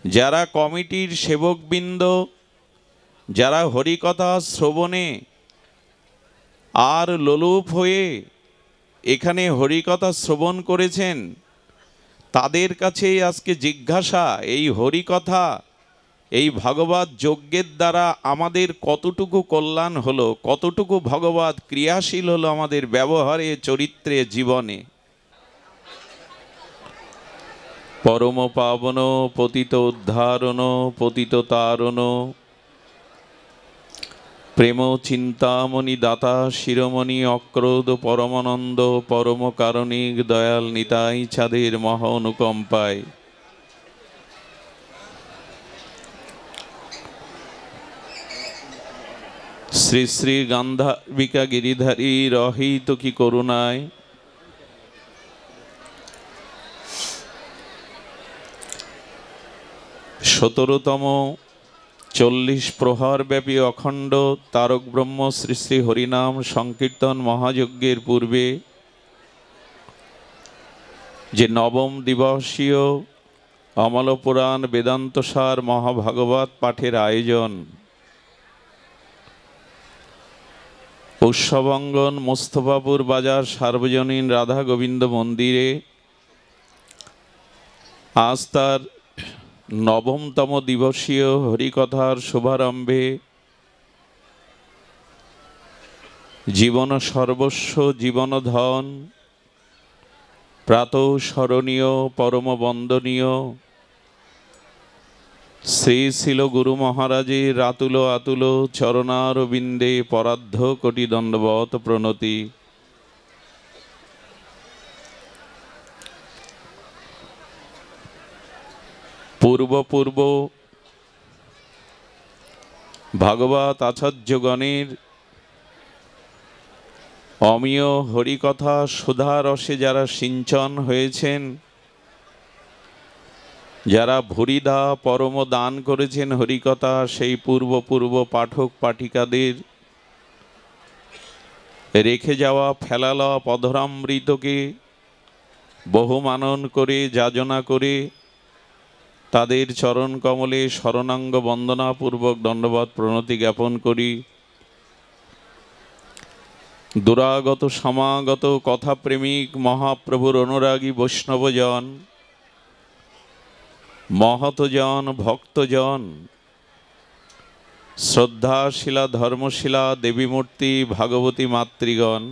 যারা কমিটির সেবকবৃন্দ, যারা হরিকথা শ্রবণে আর লোলুপ হয়ে এখানে হরিকথা শ্রবণ করেছেন, তাদের কাছে আজকে জিজ্ঞাসা, এই হরিকথা, এই ভগবত যজ্ঞের দ্বারা আমাদের কতটুকু কল্যাণ হলো, কতটুকু ভগবত ক্রিয়াশীল হলো আমাদের ব্যবহারে, চরিত্রে, জীবনে। পরম পাবন পতিত উদ্ধারণ পতিত তারণ প্রেম চিন্তামণি দাতা শিরোমণি অক্রোধ পরমানন্দ পরম কারণিক দয়াল নিতাই চাঁদের মহা অনুকম্পায় শ্রী শ্রী গান্ধার্বিকা গিরিধারী রহিত কি করুণায় সতেরোতম 40 প্রহর ব্যাপী অখণ্ড তারক ব্রহ্ম শ্রী শ্রী হরিনাম সংকীর্তন মহাযজ্ঞের পূর্বে যে নবম দিবসীয় অমল পুরাণ বেদান্তসার মহাভাগবত পাঠের আয়োজন, উৎসবাঙ্গন মোস্তফাপুর বাজার সার্বজনীন রাধা গোবিন্দ মন্দিরে আজ তার নবমতম দিবসীয় হরিকথার শুভারম্ভে জীবন সর্বস্ব জীবন ধন প্রাতঃস্মরণীয় পরম বন্দনীয় শ্রী শিল গুরু মহারাজের আতুল আতুল চরণারবিন্দে পরার্ধ কোটি দণ্ডবত প্রণতি। পূর্ব পূর্ব ভাগবত আচার্যগণের অমীয় হরিকথা সুধা রসে যারা সিঞ্চন হয়েছেন, যারা ভূরিদা পরম দান করেছেন হরিকথা, সেই পূর্ব পূর্ব পাঠক পাঠিকাদের রেখে যাওয়া ফেলালা পধরামৃতকে বহু মানন করে যাজনা করে তাদের চরণ কমলে শরণাঙ্গ বন্দনাপূর্বক দণ্ডবত প্রণতি জ্ঞাপন করি। দুরাগত সমাগত কথাপ্রেমিক মহাপ্রভুর অনুরাগী বৈষ্ণবজন, মহতজন, ভক্তজন, শ্রদ্ধাশীলা ধর্মশীলা দেবীমূর্তি ভাগবতী মাতৃগণ,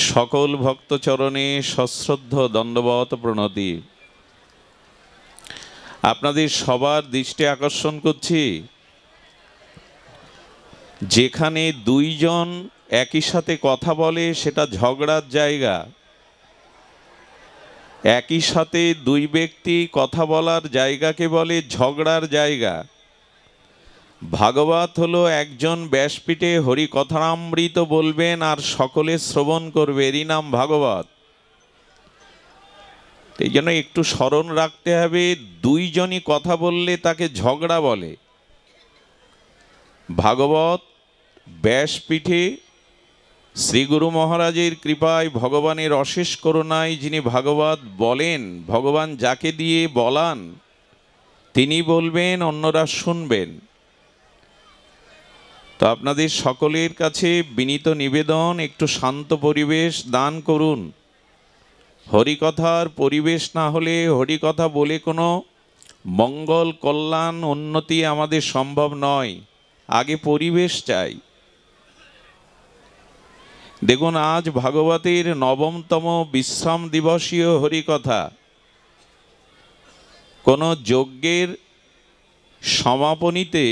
সকল ভক্তচরণে সশ্রদ্ধ দণ্ডবত প্রণতি। আপনাদের সবার দৃষ্টি আকর্ষণ করছি, যেখানে দুইজন একই সাথে কথা বলে সেটা ঝগড়ার জায়গা, একই সাথে দুই ব্যক্তি কথা বলার জায়গাকে বলে ঝগড়ার জায়গা। ভাগবত হলো একজন ব্যাসপীঠে হরিকথামৃত বলবেন আর সকলে শ্রবণ করবে, এরই নাম ভাগবত। এই জন্য একটু স্মরণ রাখতে হবে, দুইজনই কথা বললে তাকে ঝগড়া বলে। ভাগবত ব্যাসপীঠে শ্রী গুরু মহারাজের কৃপায়, ভগবানের অশেষ করুণায় যিনি ভাগবত বলেন, ভগবান যাকে দিয়ে বলান তিনি বলবেন, অন্যরা শুনবেন। তো আপনাদের সকলের কাছে বিনীত নিবেদন, একটু শান্ত পরিবেশ দান করুন। হরিকথার পরিবেশ না হলে হরিকথা বলে কোনো মঙ্গল কল্যাণ উন্নতি আমাদের সম্ভব নয়। আগে পরিবেশ চাই। দেখুন, আজ ভাগবতের নবমতম বিশ্রাম দিবসীয় হরিকথা। কোনো যজ্ঞের সমাপনীতে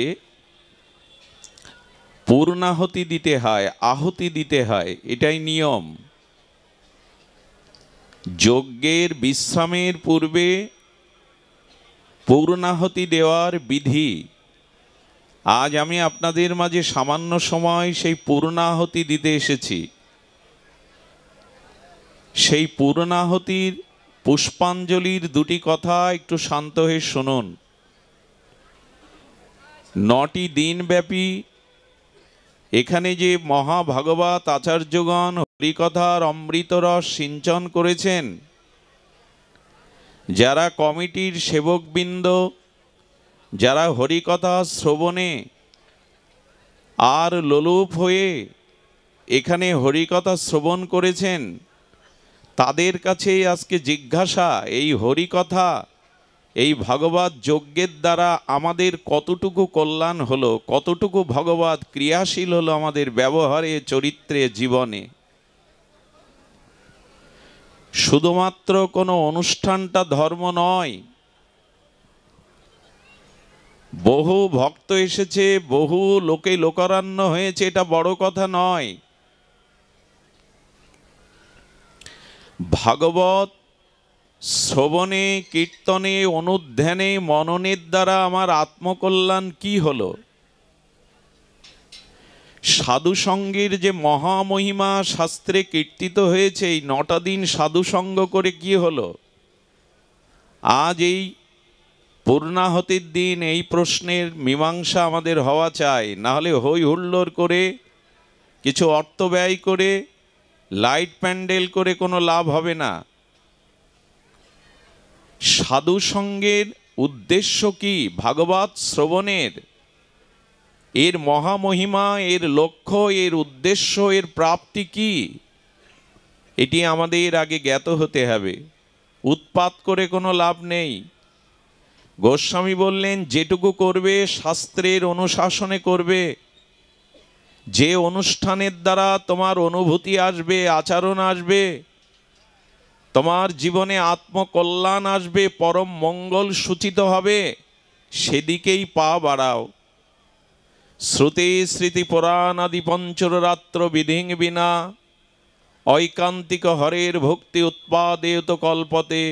পূর্ণাহুতি দিতে হয়, আহুতি দিতে হয়, এটাই নিয়ম। যজ্ঞের বিশ্রামের পূর্বে পূর্ণাহুতি দেওয়ার বিধি। আজ আমি আপনাদের মাঝে সামান্য সময় সেই পূর্ণাহুতি দিতে এসেছি। সেই পূর্ণাহুতির পুষ্পাঞ্জলির দুটি কথা একটু শান্ত হয়ে শুনুন। 9টি দিন ব্যাপী এখানে যে মহাভাগবত আচার্যগণ হরিকথার অমৃতরস সিঞ্চন করেছেন, যারা কমিটির সেবকবৃন্দ, যারা হরিকথা শ্রবণে আর লোলুপ হয়ে এখানে হরিকথা শ্রবণ করেছেন, তাদের কাছে আজকে জিজ্ঞাসা, এই হরিকথা, এই ভগবত যজ্ঞের দ্বারা আমাদের কতটুকু কল্যাণ হলো, কতটুকু ভগবত ক্রিয়াশীল হলো আমাদের ব্যবহারে, চরিত্রে, জীবনে। শুধুমাত্র কোনো অনুষ্ঠানটা ধর্ম নয়। বহু ভক্ত এসেছে, বহু লোকে লোকারণ্য হয়েছে, এটা বড় কথা নয়। ভাগবত শ্রবণে, কীর্তনে, অনুধ্যানে, মননের দ্বারা আমার আত্মকল্যাণ কি হলো? সাধুসঙ্গের যে মহামহিমা শাস্ত্রে কীর্তিত হয়েছে, এই 9টা দিন সাধুসঙ্গ করে কি হলো? আজ এই পূর্ণাহতির দিন এই প্রশ্নের মীমাংসা আমাদের হওয়া চাই। না হলে হই হুল্লোড় করে, কিছু অর্থ ব্যয় করে, লাইট প্যান্ডেল করে কোনো লাভ হবে না। সাধুসঙ্গের উদ্দেশ্য কি? ভাগবত শ্রবণের এর মহামহিমা, এর লক্ষ্য, এর উদ্দেশ্য, এর প্রাপ্তি কি, এটি আমাদের আগে জ্ঞাত হতে হবে। উৎপাত করে কোনো লাভ নেই। গোস্বামী বললেন, যেটুকু করবে শাস্ত্রের অনুশাসনে করবে। যে অনুষ্ঠানের দ্বারা তোমার অনুভূতি আসবে, আচরণ আসবে, তোমার জীবনে আত্মকল্যাণ আসবে, পরম মঙ্গল সূচিত হবে, সেদিকেই পা বাড়াও। শ্রুতি স্মৃতি পুরাণ আদি পঞ্চরাত্র বিধিং বিনা ঐকান্তিক হরের ভক্তি উৎপাদেয়ত কল্পতে।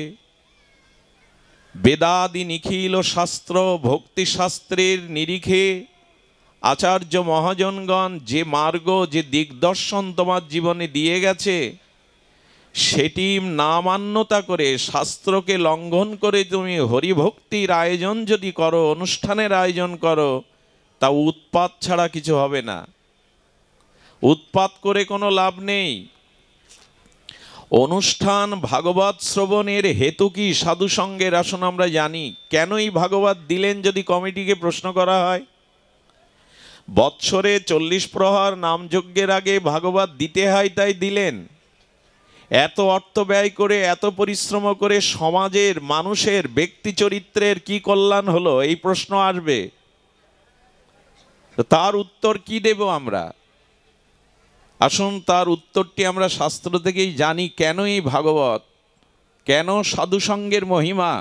বেদাদি নিখিল শাস্ত্র ভক্তিশাস্ত্রের নিরিখে আচার্য মহাজনগণ যে মার্গ, যে দিগদর্শন তোমার জীবনে দিয়ে গেছে, সেটি না মান্যতা করে, শাস্ত্রকে লঙ্ঘন করে তুমি হরিভক্তির আয়োজন যদি করো, অনুষ্ঠানের আয়োজন করো, তা উৎপাত ছাড়া কিছু হবে না। উৎপাত করে কোনো লাভ নেই। অনুষ্ঠান ভাগবত শ্রবণের হেতু কি? সাধুসঙ্গের। আসুন আমরা জানি কেনই ভাগবত দিলেন। যদি কমিটিকে প্রশ্ন করা হয়, বৎসরে 40 প্রহর নামযজ্ঞের আগে ভাগবত দিতে হয়, তাই দিলেন। এত অর্থ ব্যয় করে, এত পরিশ্রম করে সমাজের, মানুষের ব্যক্তি চরিত্রের কি কল্যাণ হলো, এই প্রশ্ন আসবে। তার উত্তর কি দেব আমরা? আসুন তার উত্তরটি আমরা শাস্ত্র থেকেই জানি। কেন এই ভাগবত, কেন সাধুসঙ্গের মহিমা?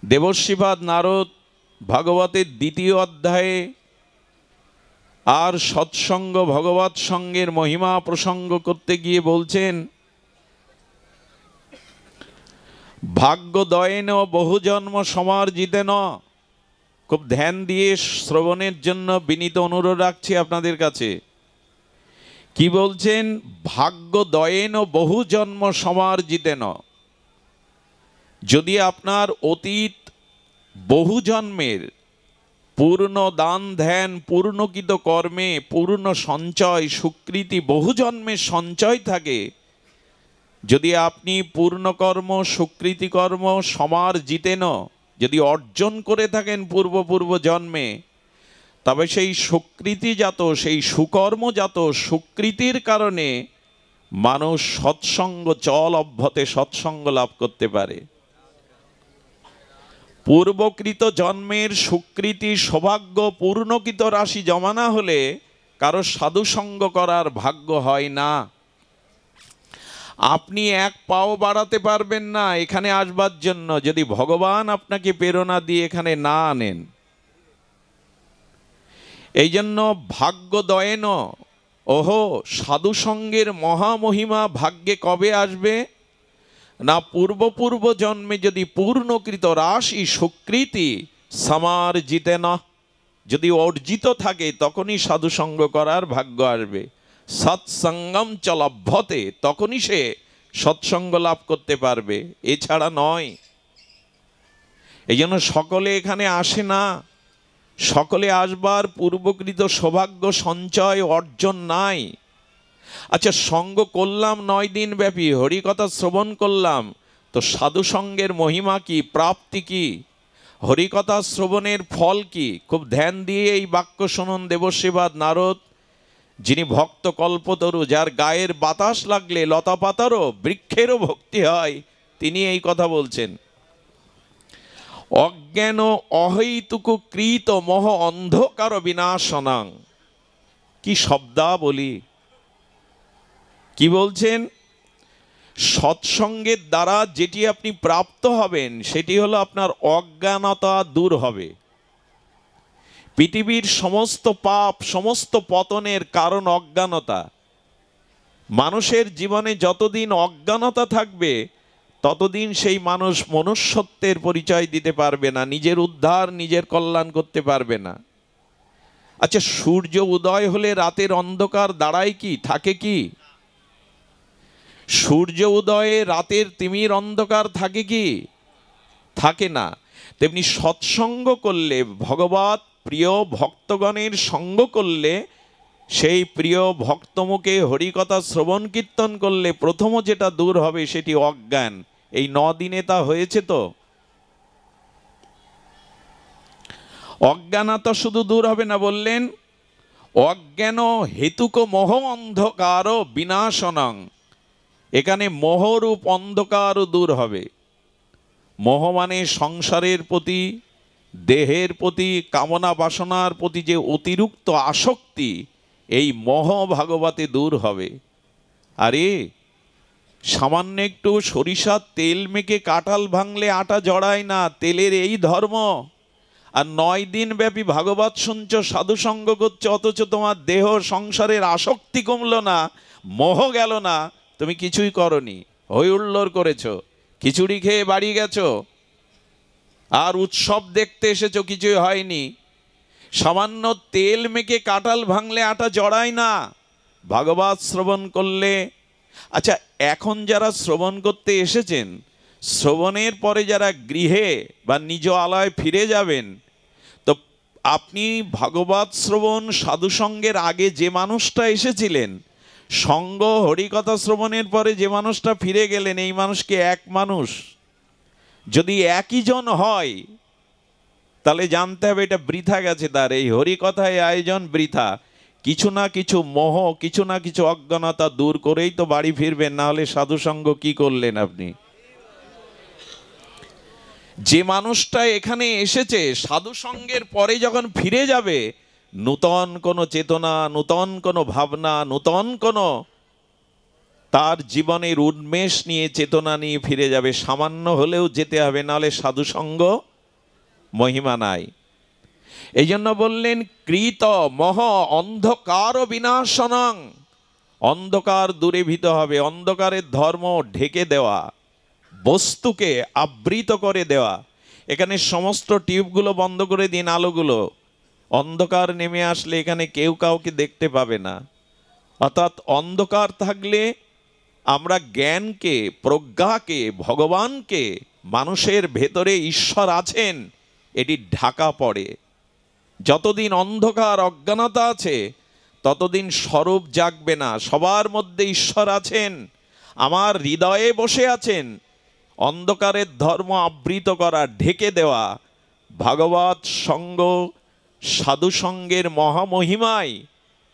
দেবর্ষিপাদ নারদ ভাগবতের 2য় অধ্যায়ে আর সৎসঙ্গ ভগবৎ সঙ্গের মহিমা প্রসঙ্গ করতে গিয়ে বলছেন, ভাগ্যদয়েন বহুজন্ম সমার্জিতেন। খুব ধ্যান দিয়ে শ্রবণের জন্য বিনীত অনুরোধ রাখছি আপনাদের কাছে। কি বলছেন? ভাগ্যদয়েন বহুজন্ম সমার্জিতেন। যদি আপনার অতীত বহু জন্মের পূর্ণ দান ধ্যান, পূর্ণকৃত কর্মে, পূর্ণ সঞ্চয়, সুকৃতি, বহু জন্মের সঞ্চয় থাকে, যদি আপনি পূর্ণকর্ম, সুকৃতিকর্ম সমার্জিতেন, যদি অর্জন করে থাকেন পূর্ব জন্মে, তবে সেই সুকৃতিজাত, সেই সুকর্মজাত সুকৃতির কারণে মানুষ সৎসঙ্গ, চল অভ্যতে সৎসঙ্গ লাভ করতে পারে। পূর্বকৃত জন্মের সুকৃতি, সৌভাগ্য, পূর্ণকৃত রাশি জমা না হলে কারো সাধুসঙ্গ করার ভাগ্য হয় না। আপনি এক পাও বাড়াতে পারবেন না এখানে আসবার জন্য, যদি ভগবান আপনাকে প্রেরণা দিয়ে এখানে না আনেন। এই জন্য ভাগ্যদয়েন, ওহো, সাধুসঙ্গের মহামহিমা ভাগ্যে কবে আসবে না? পূর্ব জন্মে যদি পূর্ণকৃত রাশি সুকৃতি সমার্জিতে না, যদি অর্জিত থাকে, তখনই সাধুসঙ্গ করার ভাগ্য আসবে। সৎসঙ্গম চ লভ্যতে, তখনই সে সৎসঙ্গ লাভ করতে পারবে, এছাড়া নয়। এই জন্য সকলে এখানে আসে না। সকলে আসবার পূর্বকৃত সৌভাগ্য সঞ্চয় অর্জন নাই। আচ্ছা, সঙ্গ করলাম 9 দিন ব্যাপী, হরিকথা শ্রবণ করলাম, তো সাধু সঙ্গের মহিমা কি, প্রাপ্তি কি, হরিকথা শ্রবণের ফল কি? খুব ধ্যান দিয়ে এই বাক্য শুনুন দেবশ্রীবাদ নারদ, যিনি ভক্ত কল্পতরু, যার গায়ের বাতাস লাগলে লতা পাতারও বৃক্ষেরও ভক্তি হয়, তিনি এই কথা বলছেন। অজ্ঞান অহৈতুকু কৃত মোহ অন্ধকার বিনাশনাং। কি শব্দাবলী! কি বলছেন? সৎসঙ্গের দ্বারা যেটি আপনি প্রাপ্ত হবেন সেটি হলো আপনার অজ্ঞানতা দূর হবে। পৃথিবীর সমস্ত পাপ, সমস্ত পতনের কারণ অজ্ঞানতা। মানুষের জীবনে যতদিন অজ্ঞানতা থাকবে ততদিন সেই মানুষ মনুষ্যত্বের পরিচয় দিতে পারবে না, নিজের উদ্ধার, নিজের কল্যাণ করতে পারবে না। আচ্ছা, সূর্য উদয় হলে রাতের অন্ধকার দাঁড়ায় কি, থাকে কি? সূর্য উদয়ে রাতের তিমির অন্ধকার থাকে কি? থাকে না। তেমনি সৎসঙ্গ করলে, ভগবৎ প্রিয় ভক্তগণের সঙ্গ করলে, সেই প্রিয় ভক্তমুখে হরিকথা শ্রবণ কীর্তন করলে প্রথম যেটা দূর হবে সেটি অজ্ঞান। এই 9 দিনে তা হয়েছে। তো অজ্ঞানতা শুধু দূর হবে না, বললেন অজ্ঞান হেতুক মোহ অন্ধকার বিনাশনং। এখানে মোহরূপ অন্ধকারও দূর হবে। মোহ মানে সংসারের প্রতি, দেহের প্রতি, কামনা বাসনার প্রতি যে অতিরিক্ত আসক্তি, এই মোহ ভাগবতে দূর হবে। আরে সামান্য একটু সরিষার তেল মেখে কাঁঠাল ভাঙলে আটা জড়ায় না, তেলের এই ধর্ম। আর 9 দিন ব্যাপী ভাগবত শুনছ, সাধুসঙ্গ করছো, অথচ তোমার দেহ সংসারের আসক্তি কমলো না, মোহ গেল না, তুমি কিছুই করনি, হই হুল্লোড় করেছ, খিচুড়ি খেয়ে বাড়ি গেছো, আর উৎসব দেখতে এসেছো, কিছুই হয়নি। সামান্য তেল মেখে কাঁঠাল ভাঙলে আটা জড়ায় না, ভাগবত শ্রবণ করলে। আচ্ছা, এখন যারা শ্রবণ করতে এসেছেন, শ্রবণের পরে যারা গৃহে বা নিজ আলয়ে ফিরে যাবেন, তো আপনি ভাগবত শ্রবণ সাধুসঙ্গের আগে যে মানুষটা এসেছিলেন, সঙ্গ হরিকথা শ্রবণের পরে যে মানুষটা ফিরে গেলেন, এই মানুষকে এক মানুষ যদি একই জন হয়, তাহলে জানতে হবে এটা বৃথা গেছে তার, এই হরিকথায় আয়োজন বৃথা। কিছু না কিছু মোহ, কিছু না কিছু অজ্ঞানতা দূর করেই তো বাড়ি ফিরবেন, না হলে সাধুসঙ্গ কি করলেন আপনি? যে মানুষটা এখানে এসেছে সাধুসঙ্গের পরে যখন ফিরে যাবে, নূতন কোনো চেতনা, নূতন কোনো ভাবনা, নূতন কোনো তার জীবনের উন্মেষ নিয়ে, চেতনা নিয়ে ফিরে যাবে। সামান্য হলেও যেতে হবে, নাহলে সাধুসঙ্গ মহিমা নাই। এই জন্য বললেন কৃত মোহ অন্ধকার বিনাশনং। অন্ধকার দূরীভূত হবে। অন্ধকারের ধর্ম ঢেকে দেওয়া, বস্তুকে আবৃত করে দেওয়া। এখানে সমস্ত টিউবগুলো বন্ধ করে দিন, আলোগুলো। অন্ধকার নেমে আসলে এখানে কেউ কাউকে দেখতে পাবে না। অর্থাৎ অন্ধকার থাকলে আমরা জ্ঞানকে, প্রজ্ঞাকে, ভগবানকে, মানুষের ভেতরে ঈশ্বর আছেন, এটি ঢাকা পড়ে। যতদিন অন্ধকার, অজ্ঞানতা আছে, ততদিন স্বরূপ জাগবে না। সবার মধ্যে ঈশ্বর আছেন, আমার হৃদয়ে বসে আছেন। অন্ধকারের ধর্ম আবৃত করা, ঢেকে দেওয়া, ভাগবত সঙ্গ সাধুসঙ্গের মহামহিমায়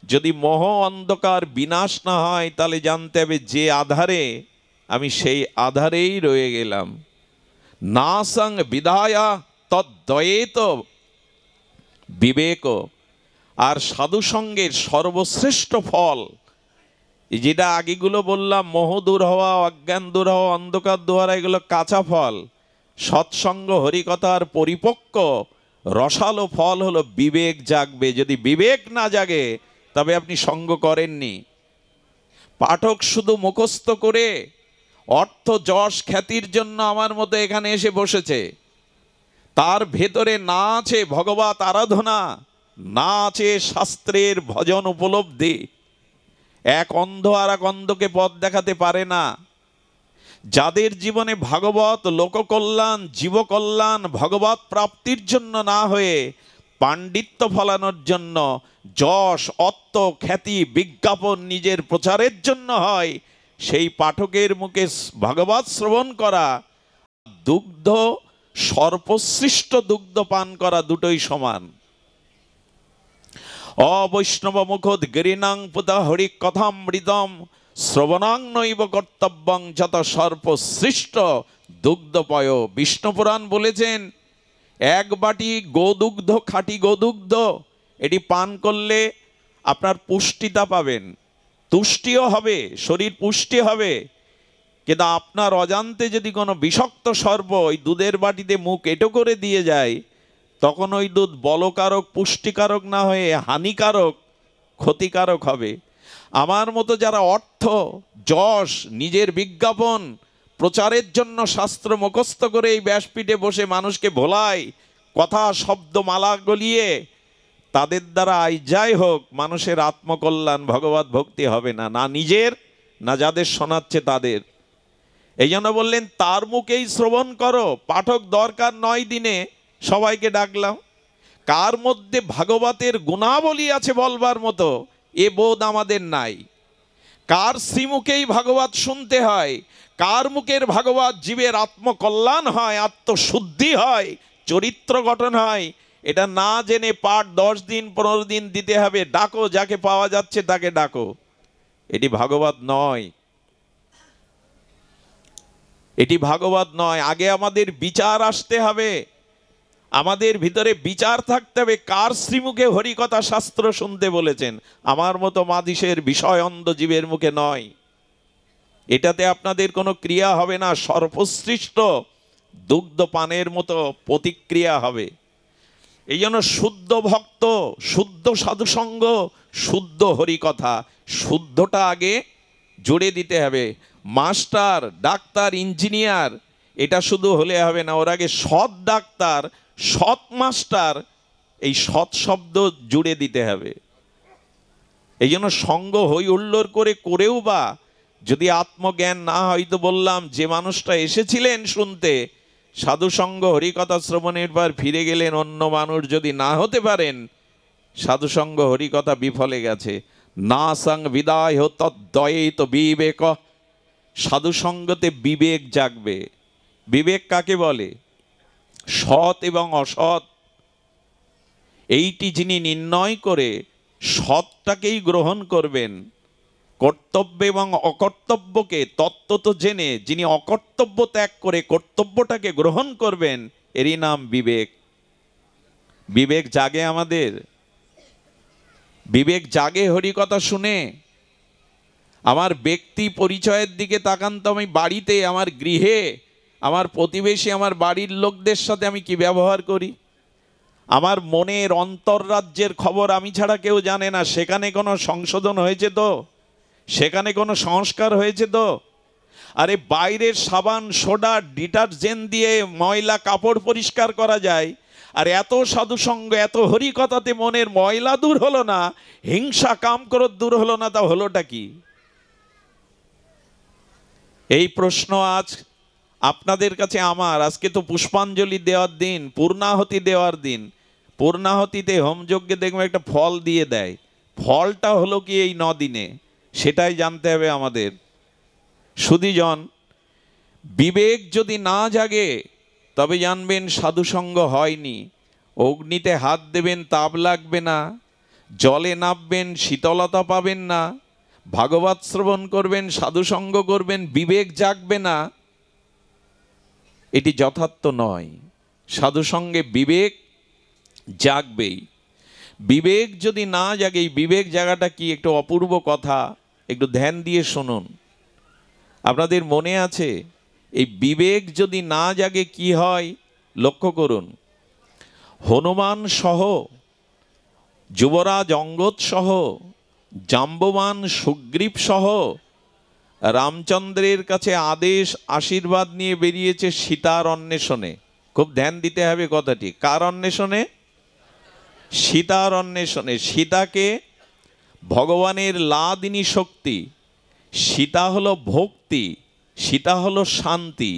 যদি মোহ অন্ধকার বিনাশ না হয়, তাহলে জানতে হবে যে আধারে, আমি সেই আধারেই রয়ে গেলাম। না সং বিধায়া তদ্বয়েত বিবেক। আর সাধুসঙ্গের সর্বশ্রেষ্ঠ ফল, যেটা আগেগুলো বললাম, মোহ দূর হওয়া, অজ্ঞান দূর হওয়া, অন্ধকার দূর হওয়া, এগুলো কাঁচা ফল। সৎসঙ্গ হরিকথার পরিপক্ক রসালো ফল হলো বিবেক জাগবে। যদি বিবেক না জাগে, তবে আপনি সঙ্গ করেননি। পাঠক শুধু মুখস্থ করে অর্থ, যশ, খ্যাতির জন্য আমার মতো এখানে এসে বসেছে। তার ভেতরে না আছে ভগবত আরাধনা, না আছে শাস্ত্রের ভজন উপলব্ধি। এক অন্ধ আর এক অন্ধকে পথ দেখাতে পারে না। যাদের জীবনে ভাগবত লোককল্যাণ, জীবকল্যাণ, ভগবত প্রাপ্তির জন্য না হয়ে পাণ্ডিত্য ফলানোর জন্য, যশ, অর্থ, খ্যাতি, বিজ্ঞাপন নিজের প্রচারের জন্য হয়, সেই পাঠকের মুখে ভাগবত শ্রবণ করা দুগ্ধ, সর্বশ্রেষ্ঠ দুগ্ধ পান করা দুটোই সমান। অবৈষ্ণব মুখোদ গিরিনাং পুতা হরি কথামৃতম শ্রবণাং নৈব কর্তব্যং যত সর্বশ্রেষ্ঠ দুগ্ধপয়। বিষ্ণুপুরাণ বলেছেন, এক বাটি গোদুগ্ধ, খাঁটি গোদুগ্ধ, এটি পান করলে আপনার পুষ্টিতা পাবেন, তুষ্টিও হবে, শরীর পুষ্টি হবে। কিন্তু আপনার অজান্তে যদি কোনো বিষাক্ত সর্প ওই দুধের বাটিতে মুখ এঁটো করে দিয়ে যায়, তখন ওই দুধ বলকারক, পুষ্টিকারক না হয়ে হানিকারক, ক্ষতিকারক হবে। আমার মতো যারা অর্থ, যশ, নিজের বিজ্ঞাপন প্রচারের জন্য শাস্ত্র মুখস্থ করে এই ব্যাসপীঠে বসে মানুষকে ভোলায়, কথা শব্দ মালা গলিয়ে, তাদের দ্বারা যাই হোক মানুষের আত্মকল্যাণ, ভগবত ভক্তি হবে না, না নিজের না যাদের শোনাচ্ছে তাদের। এই জন্য বললেন তার মুখেই শ্রবণ করো। পাঠক দরকার 9 দিনে সবাইকে ডাকলাম। কার মধ্যে ভাগবতের গুণাবলী আছে বলবার মতো এ বোধ আমাদের নাই। কার শ্রীমুখেই ভাগবত শুনতে হয়, কার মুখের ভাগবত জীবের আত্মকল্যাণ হয়, আত্মশুদ্ধি হয়, চরিত্র গঠন হয়, এটা না জেনে পাঠ 10 দিন 15 দিন দিতে হবে। ডাকো, যাকে পাওয়া যাচ্ছে তাকে ডাকো। এটি ভাগবত নয়, এটি ভাগবত নয়। আগে আমাদের বিচার আসতে হবে, আমাদের ভিতরে বিচার থাকতে হবে। কার শ্রীমুখে হরিকথা শাস্ত্র শুনতে বলেছেন? আমার মতো মাদিসের বিষয় অন্ধ জীবের মুখে নয়। এটাতে আপনাদের কোনো ক্রিয়া হবে না, সর্বশ্রেষ্ঠ দুগ্ধ পানের মতো প্রতিক্রিয়া হবে। এই জন্য শুদ্ধ ভক্ত, শুদ্ধ সাধুসঙ্গ, শুদ্ধ হরিকথা, শুদ্ধটা আগে জুড়ে দিতে হবে। মাস্টার, ডাক্তার, ইঞ্জিনিয়ার এটা শুধু হলে হবে না, ওর আগে সৎ ডাক্তার, সৎ মাস্টার, এই সৎ শব্দ জুড়ে দিতে হবে। এই জন্য সঙ্গ হই হুল্লোড় করেও বা যদি আত্মজ্ঞান না হয়, তো বললাম যে মানুষটা এসেছিলেন শুনতে, সাধুসঙ্গ হরিকথা শ্রবণের পর ফিরে গেলেন, অন্য মানুষ যদি না হতে পারেন, সাধুসঙ্গ হরিকথা বিফলে গেছে। না সং বিদায় তদ্বয়িত বিবেক, সাধুসঙ্গতে বিবেক জাগবে। বিবেক কাকে বলে? সৎ এবং অসৎ এইটি যিনি নির্ণয় করে সৎটাকেই গ্রহণ করবেন, কর্তব্য এবং অকর্তব্যকে তত্ত্বত জেনে যিনি অকর্তব্য ত্যাগ করে কর্তব্যটাকে গ্রহণ করবেন, এরই নাম বিবেক। বিবেক জাগে আমাদের, বিবেক জাগে হরিকথা শুনে। আমার ব্যক্তি পরিচয়ের দিকে তাকান তো, আমি বাড়িতে, আমার গৃহে, আমার প্রতিবেশী, আমার বাড়ির লোকদের সাথে আমি কি ব্যবহার করি। আমার মনের অন্তর্রাজ্যের খবর আমি ছাড়া কেউ জানে না। সেখানে কোনো সংশোধন হয়েছে তো? সেখানে কোনো সংস্কার হয়েছে তো? আরে বাইরের সাবান, সোডা, ডিটারজেন্ট দিয়ে ময়লা কাপড় পরিষ্কার করা যায়, আর এত সাধুসঙ্গ, এত হরিকথাতে মনের ময়লা দূর হলো না, হিংসা কাম ক্রোধ দূর হলো না, তা হলোটা কি? এই প্রশ্ন আজ আপনাদের কাছে আমার। আজকে তো পুষ্পাঞ্জলি দেওয়ার দিন, পূর্ণাহতি দেওয়ার দিন। পূর্ণাহতিতে হোমযজ্ঞে দেখবে একটা ফল দিয়ে দেয়, ফলটা হলো কি এই 9 দিনে, সেটাই জানতে হবে আমাদের। সুধীজন, বিবেক যদি না জাগে তবে জানবেন সাধুসঙ্গ হয়নি। অগ্নিতে হাত দেবেন, তাপ লাগবে না। জলে নামবেন, শীতলতা পাবেন না। ভাগবত শ্রবণ করবেন, সাধুসঙ্গ করবেন, বিবেক জাগবে না, এটি যথার্থ নয়। সাধুসঙ্গে বিবেক জাগবেই। বিবেক যদি না জাগে, এই বিবেক জাগাটা কি একটু অপূর্ব কথা, একটু ধ্যান দিয়ে শুনুন। আপনাদের মনে আছে এই বিবেক যদি না জাগে কি হয়? লক্ষ্য করুন। হনুমান সহ, যুবরাজ অঙ্গদ সহ, জাম্ববান সুগ্রীব সহ রামচন্দ্রের কাছে আদেশ আশীর্বাদ নিয়ে বেরিয়েছে সীতার অন্বেষণে। খুব ধ্যান দিতে হবে কথাটি। কার অন্বেষণে? সীতার অন্বেষণে। সীতাকে ভগবানের লাদিনী শক্তি, সীতা হলো ভক্তি, সীতা হলো শান্তি।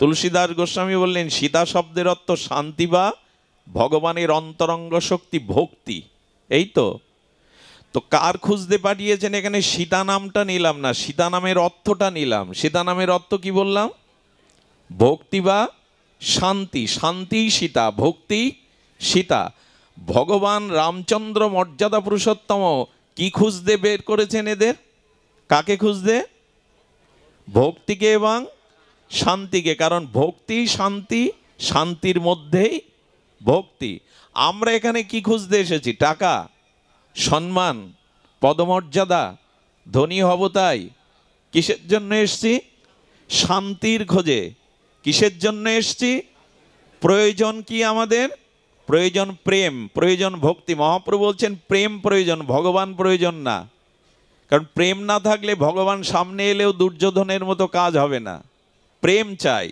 তুলসীদাস গোস্বামী বললেন সীতা শব্দের অর্থ শান্তি বা ভগবানের অন্তরঙ্গ শক্তি, ভক্তি। এই তো। তো কার খুঁজতে পাঠিয়েছেন? এখানে সীতা নামটা নিলাম না, সীতা নামের অর্থটা নিলাম। সীতা নামের অর্থ কি বললাম? ভক্তি বা শান্তি, শান্তি সীতা, ভক্তি সীতা। ভগবান রামচন্দ্র মর্যাদা পুরুষোত্তম কি খুঁজতে বের করেছেন এদের? কাকে খুঁজতে? ভক্তিকে এবং শান্তিকে। কারণ ভক্তি শান্তি, শান্তির মধ্যেই ভক্তি। আমরা এখানে কি খুঁজতে এসেছি? টাকা, সম্মান, পদমর্যাদা, ধনী হব তাই? কিসের জন্য এসছি? শান্তির খোঁজে। কিসের জন্য এসছি? প্রয়োজন কি আমাদের? প্রয়োজন প্রেম, প্রয়োজন ভক্তি। মহাপ্রভু বলছেন প্রেম প্রয়োজন, ভগবান প্রয়োজন না। কারণ প্রেম না থাকলে ভগবান সামনে এলেও দুর্যোধনের মতো কাজ হবে না। প্রেম চাই।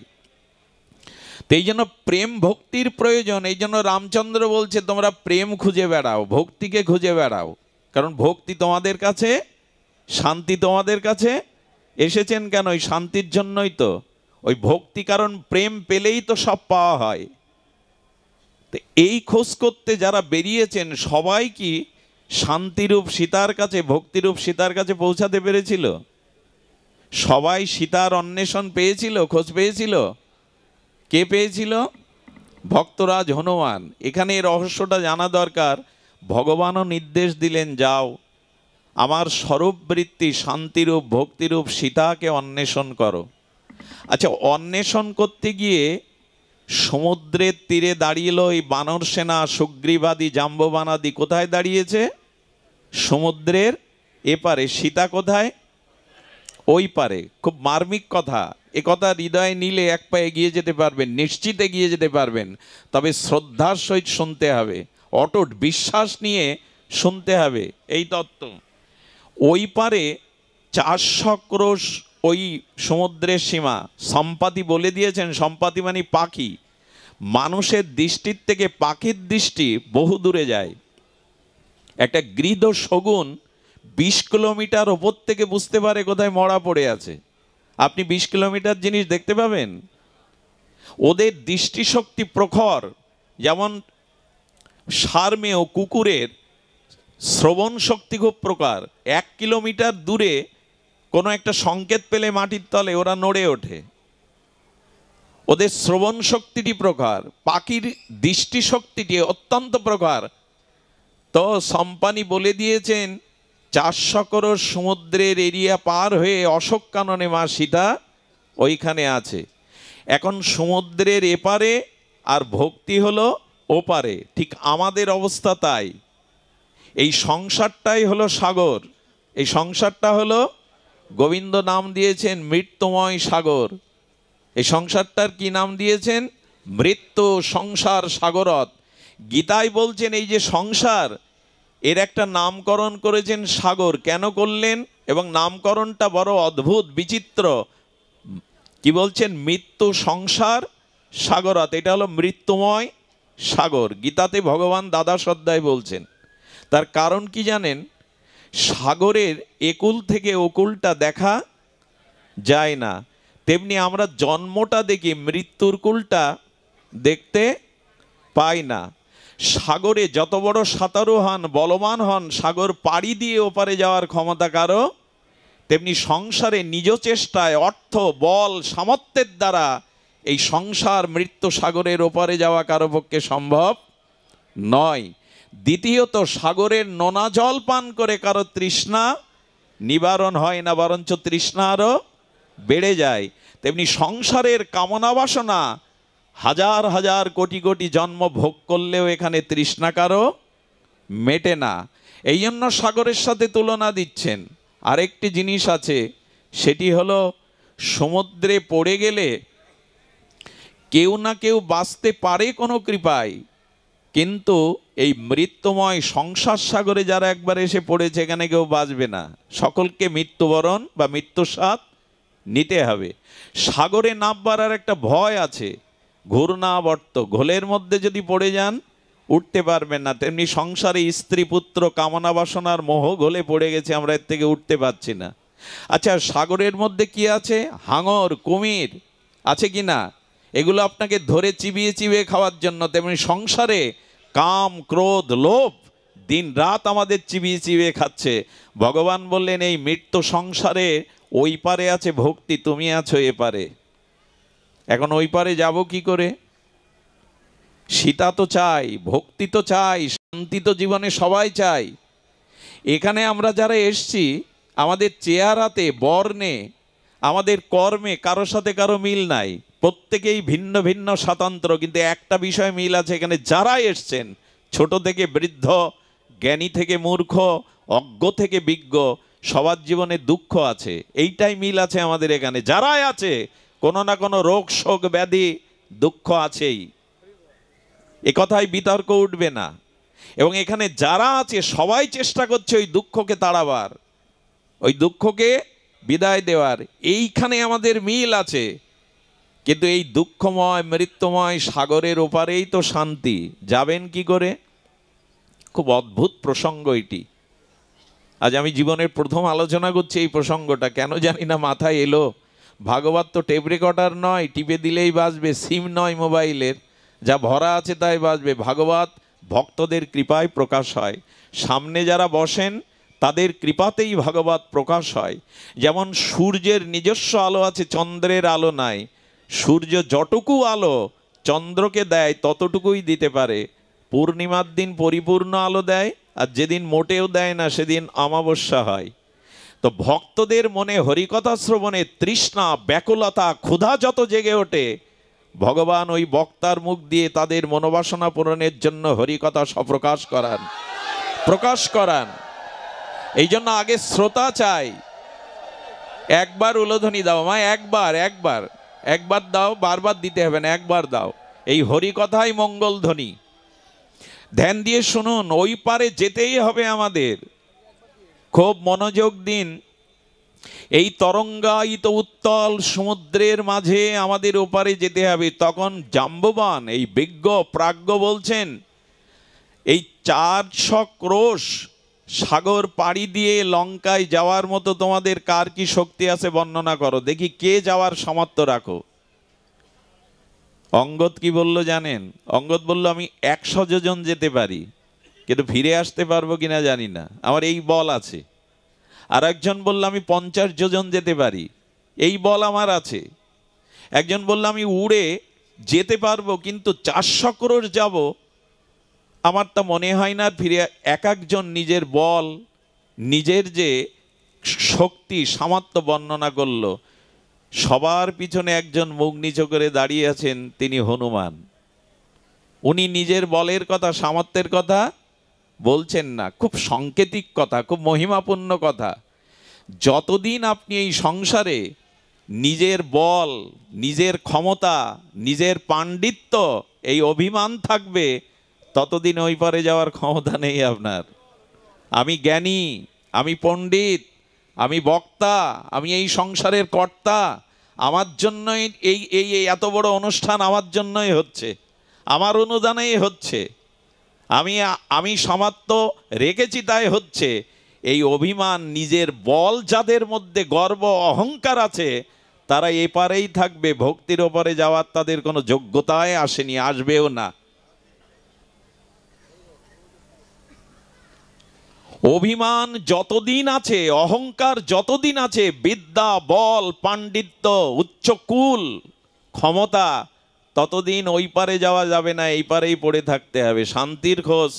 তো এই জন্য প্রেম ভক্তির প্রয়োজন। এই জন্য রামচন্দ্র বলছে তোমরা প্রেম খুঁজে বেড়াও, ভক্তিকে খুঁজে বেড়াও। কারণ ভক্তি তোমাদের কাছে, শান্তি তোমাদের কাছে এসেছেন কেন? ওই শান্তির জন্যই তো। ওই ভক্তি, কারণ প্রেম পেলেই তো সব পাওয়া হয়। তো এই খোঁজ করতে যারা বেরিয়েছেন সবাই কি শান্তিরূপ সীতার কাছে, ভক্তিরূপ সীতার কাছে পৌঁছাতে পেরেছিল? সবাই সীতার অন্বেষণ পেয়েছিল, খোঁজ পেয়েছিল? কে পেয়েছিল? ভক্তরাজ হনুমান। এখানে এই রহস্যটা জানা দরকার। ভগবানও নির্দেশ দিলেন, যাও আমার স্বরূপবৃত্তি শান্তিরূপ ভক্তিরূপ সীতাকে অন্বেষণ করো। আচ্ছা, অন্বেষণ করতে গিয়ে সমুদ্রের তীরে দাঁড়িয়েল এই বানর সেনা, সুগ্রীবাদী, জাম্ববানাদি কোথায় দাঁড়িয়েছে? সমুদ্রের এপারে। সীতা কোথায়? ওই পারে। খুব মার্মিক কথা। এ কথা হৃদয়ে নিলে এক পা এগিয়ে যেতে পারবেন, নিশ্চিত এগিয়ে যেতে পারবেন। তবে শ্রদ্ধার সহিত শুনতে হবে, অটুট বিশ্বাস নিয়ে শুনতে হবে এই তত্ত্ব। ওই পারে 400 ক্রোশ ওই সমুদ্রের সীমা। সম্পাতি বলে দিয়েছেন, সম্পাতি মানে পাখি। মানুষের দৃষ্টির থেকে পাখির দৃষ্টি বহু দূরে যায়। একটা গৃধ শগুন 20 কিলোমিটার ওপর থেকে বুঝতে পারে কোথায় মরা পড়ে আছে। আপনি 20 কিলোমিটার জিনিস দেখতে পাবেন। ওদের দৃষ্টিশক্তি প্রখর। যেমন ষাঁড় ও কুকুরের শ্রবণ শক্তি খুব প্রকার। 1 কিলোমিটার দূরে কোনো একটা সংকেত পেলে মাটির তলে ওরা নড়ে ওঠে। ওদের শ্রবণ শক্তিটি প্রকার, পাখির দৃষ্টিশক্তিটি অত্যন্ত প্রকার। তো সম্পানি বলে দিয়েছেন 400 ক্রোশ সমুদ্রের এরিয়া পার হয়ে অশোক কাননে মা সীতা ওইখানে আছে। এখন সমুদ্রের এপারে আর ভক্তি হলো ওপারে। ঠিক আমাদের অবস্থা তাই। এই সংসারটাই হলো সাগর। এই সংসারটা হলো, গোবিন্দ নাম দিয়েছেন মৃত্যুময় সাগর। এই সংসারটার কি নাম দিয়েছেন? মৃত্যু সংসার সাগরত। গীতায় বলছেন এই যে সংসার, এর একটা নামকরণ করেছেন সাগর। কেন করলেন? এবং নামকরণটা বড় অদ্ভুত বিচিত্র। কি বলছেন? মৃত্যু সংসার সাগরত। এটা হলো মৃত্যুময় সাগর। গীতাতে ভগবান দ্বাদশ অধ্যায় বলছেন। তার কারণ কি জানেন? সাগরের একুল থেকে ওকুলটা দেখা যায় না, তেমনি আমরা জন্মটা দেখি, মৃত্যুর কুলটা দেখতে পাই না। সাগরে যত বড় সাঁতারু হন, বলবান হন, সাগর পাড়ি দিয়ে ওপারে যাওয়ার ক্ষমতা কারো, তেমনি সংসারে নিজ চেষ্টায়, অর্থ, বল, সামর্থ্যের দ্বারা এই সংসার মৃত্যু সাগরের ওপারে যাওয়া কারো পক্ষে সম্ভব নয়। দ্বিতীয়ত, সাগরের নোনা জল পান করে কারো তৃষ্ণা নিবারণ হয় না, বরঞ্চ তৃষ্ণা আরও বেড়ে যায়। তেমনি সংসারের কামনা বাসনা হাজার হাজার কোটি কোটি জন্ম ভোগ করলেও এখানে তৃষ্ণা কারো মেটে না। এই জন্য সাগরের সাথে তুলনা দিচ্ছেন। আরেকটি জিনিস আছে, সেটি হলো সমুদ্রে পড়ে গেলে কেউ না কেউ বাঁচতে পারে কোনো কৃপায়, কিন্তু এই মৃত্যুময় সংসার সাগরে যারা একবার এসে পড়েছে এখানে কেউ বাঁচবে না। সকলকে মৃত্যুবরণ বা মৃত্যুর স্বাদ নিতে হবে। সাগরে নামবার আর একটা ভয় আছে, ঘূর্ণাবর্ত। ঘোলের মধ্যে যদি পড়ে যান উঠতে পারবেন না। তেমনি সংসারে স্ত্রী পুত্র কামনা বাসনার মোহ ঘোলে পড়ে গেছে, আমরা এর থেকে উঠতে পারছি না। আচ্ছা, সাগরের মধ্যে কি আছে? হাঙর, কুমির আছে কি না? এগুলো আপনাকে ধরে চিবিয়ে চিবিয়ে খাওয়ার জন্য। তেমনি সংসারে কাম, ক্রোধ, লোভ দিন রাত আমাদের চিবিয়ে চিবিয়ে খাচ্ছে। ভগবান বললেন এই মৃত্যু সংসারে ওই পারে আছে ভক্তি, তুমি আছো এপারে। এখন ওই পারে যাব কি করে? সীতা তো চাই, ভক্তি তো চাই, শান্তি তো জীবনে সবাই চাই। এখানে আমরা যারা এসছি, আমাদের চেহারাতে, বর্ণে, আমাদের কর্মে কারোর সাথে কারো মিল নাই, প্রত্যেকেই ভিন্ন ভিন্ন স্বতন্ত্র, কিন্তু একটা বিষয় মিল আছে। এখানে যারা এসছেন, ছোট থেকে বৃদ্ধ, জ্ঞানী থেকে মূর্খ, অজ্ঞ থেকে বিজ্ঞ, সবার জীবনে দুঃখ আছে। এইটাই মিল আছে আমাদের এখানে। যারাই আছে, কোনো না কোনো রোগ শোক ব্যাধি দুঃখ আছেই, এ কথায় বিতর্ক উঠবে না। এবং এখানে যারা আছে সবাই চেষ্টা করছে ওই দুঃখকে তাড়াবার, ওই দুঃখকে বিদায় দেওয়ার। এইখানে আমাদের মিল আছে। কিন্তু এই দুঃখময় মৃত্যুময় সাগরের ওপারেই তো শান্তি, যাবেন কি করে? খুব অদ্ভুত প্রসঙ্গ এটি। আজ আমি জীবনের প্রথম আলোচনা করছি এই প্রসঙ্গটা, কেন জানি না মাথায় এলো। ভাগবত তো টেপ রেকর্ডার নয়, টিপে দিলেই বাজবে, সিম নয় মোবাইলের, যা ভরা আছে তাই বাজবে। ভাগবত ভক্তদের কৃপায় প্রকাশ হয়, সামনে যারা বসেন তাদের কৃপাতেই ভাগবত প্রকাশ হয়। যেমন সূর্যের নিজস্ব আলো আছে, চন্দ্রের আলো নাই। সূর্য যতটুকু আলো চন্দ্রকে দেয় ততটুকুই দিতে পারে। পূর্ণিমার দিন পরিপূর্ণ আলো দেয়, আর যেদিন মোটেও দেয় না সেদিন অমাবস্যা হয়। তো ভক্তদের মনে হরিকথা শ্রবণে তৃষ্ণা, ব্যাকুলতা, ক্ষুধা যত জেগে ওঠে, ভগবান ওই বক্তার মুখ দিয়ে তাদের মনোবাসনা পূরণের জন্য হরিকথা প্রকাশ করান। এই জন্য আগে শ্রোতা চাই। একবার উলোধ্বনি দাও মা, একবার দাও, বারবার দিতে হবে না, একবার দাও। এই হরিকথাই মঙ্গল ধ্বনি। ধ্যান দিয়ে শুনুন, ওই পারে যেতেই হবে আমাদের। খুব মনোযোগ দিন। এই তরঙ্গায়িত উত্তল সমুদ্রের মাঝে আমাদের ওপারে যেতে হবে। তখন জাম্ববান, এই বিজ্ঞ প্রাজ্ঞ বলছেন, এই 400 ক্রোশ সাগর পাড়ি দিয়ে লঙ্কায় যাওয়ার মতো তোমাদের কার কি শক্তি আছে বর্ণনা করো দেখি, কে যাওয়ার সামর্থ্য রাখো। অঙ্গদ কি বলল জানেন? অঙ্গদ বলল, আমি 100 যোজন যেতে পারি, কিন্তু ফিরে আসতে পারবো কিনা জানি না, আমার এই বল আছে। আর একজন বলল, আমি 50 যোজন যেতে পারি, এই বল আমার আছে। একজন বলল, আমি উড়ে যেতে পারবো, কিন্তু 400 ক্রোশ যাব, আমার তা মনে হয় না ফিরে। এক একজন নিজের বল, নিজের যে শক্তি সামর্থ্য বর্ণনা করলো। সবার পিছনে একজন মুখ নিচু করে দাঁড়িয়ে আছেন, তিনি হনুমান। উনি নিজের বলের কথা, সামর্থ্যের কথা বলছেন না। খুব সাংকেতিক কথা, খুব মহিমাপূর্ণ কথা। যতদিন আপনি এই সংসারে নিজের বল, নিজের ক্ষমতা, নিজের পাণ্ডিত্য, এই অভিমান থাকবে, ততদিন ওই পারে যাওয়ার ক্ষমতা নেই আপনার। আমি জ্ঞানী, আমি পণ্ডিত, আমি বক্তা, আমি এই সংসারের কর্তা, আমার জন্যই এই এত বড় অনুষ্ঠান আমার জন্যই হচ্ছে, আমার অনুদানেই হচ্ছে, আমি সামর্থ্য রেখেছি তাই হচ্ছে। এই অভিমান, নিজের বল যাদের মধ্যে গর্ব অহংকার আছে, তারা এপারেই থাকবে। ভক্তির ওপারে যাওয়ার তাদের কোনো যোগ্যতায় আসেনি, আসবেও না। অভিমান যতদিন আছে, অহংকার যতদিন আছে, বিদ্যা, বল, পাণ্ডিত্য, উচ্চকুল, ক্ষমতা, ততদিন ওই পারে যাওয়া যাবে না, এই পারেই পড়ে থাকতে হবে। শান্তির খোঁজ,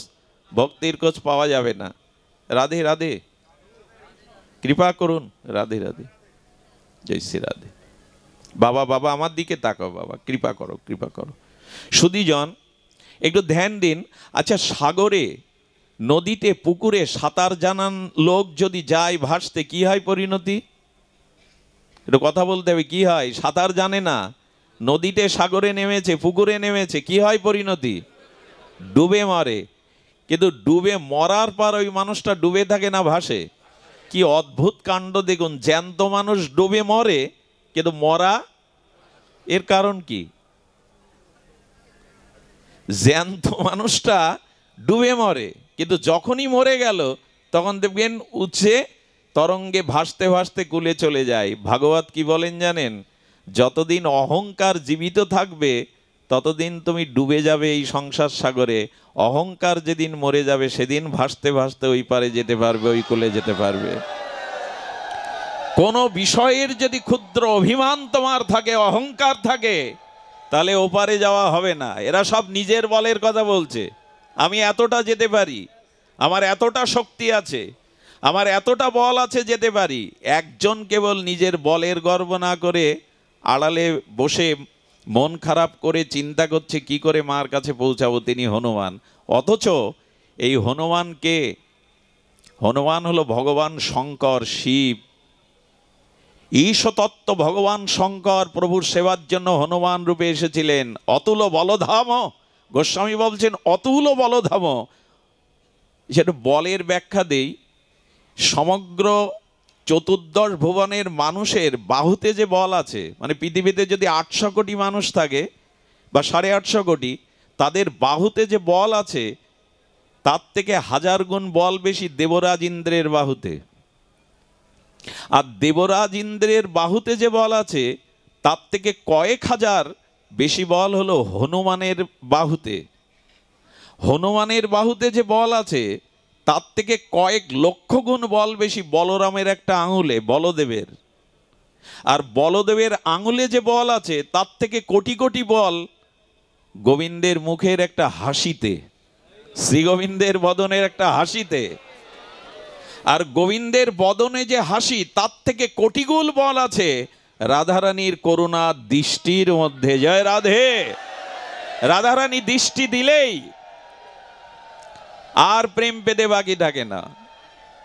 ভক্তির খোঁজ পাওয়া যাবে না। রাধে রাধে, কৃপা করুন। রাধে রাধে, জয় শ্রী রাধে। বাবা বাবা আমার দিকে তাকাও, বাবা কৃপা করো, কৃপা করো। সুধীজন একটু ধ্যান দিন। আচ্ছা, সাগরে, নদীতে, পুকুরে সাঁতার জানান লোক যদি যায় ভাসতে, কি হয় পরিণতি? একটু কথা বলতে হবে, কি হয়? সাঁতার জানে না, নদীতে সাগরে নেমেছে, পুকুরে নেমেছে, কি হয় পরিণতি? ডুবে মরে। কিন্তু ডুবে মরার পর ওই মানুষটা ডুবে থাকে না, ভাসে? কি অদ্ভুত কাণ্ড দেখুন, জ্যান্ত মানুষ ডুবে মরে, কিন্তু মরা, এর কারণ কি? জ্যান্ত মানুষটা ডুবে মরে, কিন্তু যখনই মরে গেল তখন দেখবেন উঠছে তরঙ্গে ভাসতে ভাসতে কুলে চলে যায়। ভাগবত কি বলেন জানেন? যতদিন অহংকার জীবিত থাকবে ততদিন তুমি ডুবে যাবে এই সংসার সাগরে। অহংকার যেদিন মরে যাবে সেদিন ভাসতে ভাসতে ওই পারে যেতে পারবে, ওই কুলে যেতে পারবে। কোনো বিষয়ের যদি ক্ষুদ্র অভিমান তোমার থাকে, অহংকার থাকে, তাহলে ওপারে যাওয়া হবে না। এরা সব নিজের বলের কথা বলছে। আমি এতটা যেতে পারি, আমার এতটা শক্তি আছে, আমার এতটা বল আছে, যেতে পারি। একজন কেবল নিজের বলের গর্ব না করে আড়ালে বসে মন খারাপ করে চিন্তা করছে কি করে মার কাছে পৌঁছাবো, তিনি হনুমান। অথচ এই হনুমানকে, হনুমান হলো ভগবান শঙ্কর, শিব, ঈশতত্ত্ব ভগবান শঙ্কর প্রভুর সেবার জন্য হনুমান রূপে এসেছিলেন। অতুল বলধাম, গোস্বামী বলছেন অতুল বলধাম। সেটা বলের ব্যাখ্যা দেই। সমগ্র চতুর্দশ ভুবনের মানুষের বাহুতে যে বল আছে, মানে পৃথিবীতে যদি 800 কোটি মানুষ থাকে বা 850 কোটি, তাদের বাহুতে যে বল আছে তার থেকে 1000 গুণ বল বেশি দেবরাজ ইন্দ্রের বাহুতে। আর দেবরাজ ইন্দ্রের বাহুতে যে বল আছে তার থেকে কয়েক হাজার বেশি বল হলো হনুমানের বাহুতে। হনুমানের বাহুতে যে বল আছে তার থেকে কয়েক লক্ষ গুণ বল বেশি বলরামের একটা আঙুলে, বলদেবের। আর বলদেবের আঙুলে যে বল আছে তার থেকে কোটি কোটি বল গোবিন্দের মুখের একটা হাসিতে, শ্রী গোবিন্দের বদনের একটা হাসিতে। আর গোবিন্দের বদনে যে হাসি তার থেকে কোটি গুণ বল আছে রাধারানীর করুণা দৃষ্টির মধ্যে। জয় রাধে। রাধারানী দৃষ্টি দিলেই আর প্রেম পেতে বাকি থাকে না।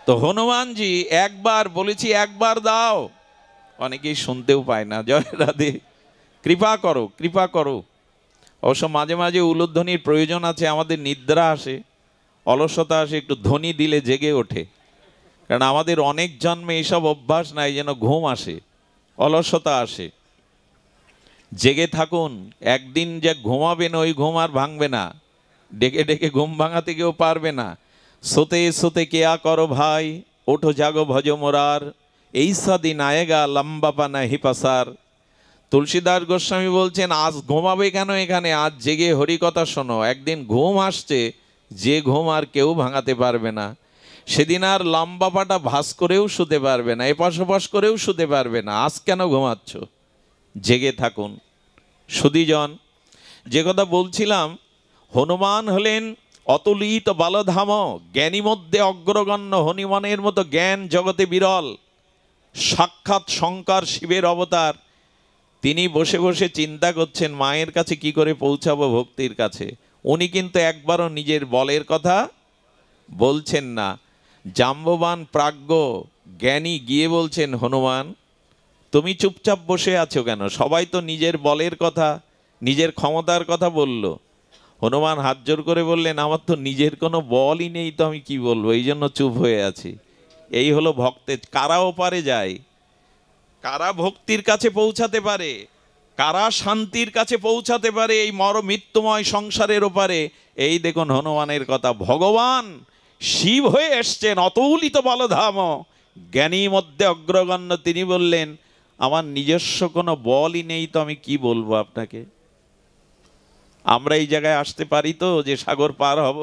তো হনুমানজি একবার বলেছি, একবার দাও, অনেকেই শুনতেও পায় না। জয় রাধে। কৃপা করো, কৃপা করো। অবশ্য মাঝে মাঝে উলুধ্বনির প্রয়োজন আছে, আমাদের নিদ্রা আসে, অলসতা আসে, একটু ধ্বনি দিলে জেগে ওঠে। কারণ আমাদের অনেক জন্মে এইসব অভ্যাস নাই, যেন ঘুম আসে, অলসতা আসে। জেগে থাকুন, একদিন যে ঘুমাবেন ওই ঘুম আর ভাঙবে না, ডেকে ডেকে ঘুম ভাঙাতে কেউ পারবে না। সোতে সোতে কেয়া করো ভাই, ওঠো জাগো ভজ মোরার, এই সাদিন আয়েগা লম্বা পানা হিপাসার। তুলসীদাস গোস্বামী বলছেন আজ ঘুমাবে কেন এখানে, আজ জেগে হরিকথা শোনো। একদিন ঘুম আসছে, যে ঘুম আর কেউ ভাঙাতে পারবে না। সেদিন আর লম্বা পাটা ভাস করেও শুতে পারবে না, এপাশ ওপাশ করেও শুতে পারবে না। আজ কেন ঘুমাচ্ছ? জেগে থাকুন। সুধীজন, যে কথা বলছিলাম, হনুমান হলেন অতুলিত বালধাম, জ্ঞানী মধ্যে অগ্রগণ্য। হনুমানের মতো জ্ঞান জগতে বিরল। সাক্ষাৎ শঙ্কর শিবের অবতার। তিনি বসে বসে চিন্তা করছেন মায়ের কাছে কি করে পৌঁছাবো ভক্তির কাছে। উনি কিন্তু একবারও নিজের বলের কথা বলছেন না। জাম্ববান প্রাজ্ঞ জ্ঞানী গিয়ে বলছেন হনুমান তুমি চুপচাপ বসে আছো কেন? সবাই তো নিজের বলের কথা, নিজের ক্ষমতার কথা বলল। হনুমান হাত জোর করে বললেন আমার তো নিজের কোনো বলই নেই, তো আমি কি বলবো, এই জন্য চুপ হয়ে আছি। এই হলো ভক্তের। কারা ওপারে যায়, কারা ভক্তির কাছে পৌঁছাতে পারে, কারা শান্তির কাছে পৌঁছাতে পারে এই মৃত্যুময় সংসারের ওপারে। এই দেখুন হনুমানের কথা। ভগবান শিব হয়ে এসছেন, অতুলিত বলধাম, জ্ঞানী মধ্যে অগ্রগণ্য। তিনি বললেন আমার নিজস্ব কোনো বলই নেই, তো আমি কি বলবো আপনাকে। আমরা এই জায়গায় আসতে পারি তো যে সাগর পার হব?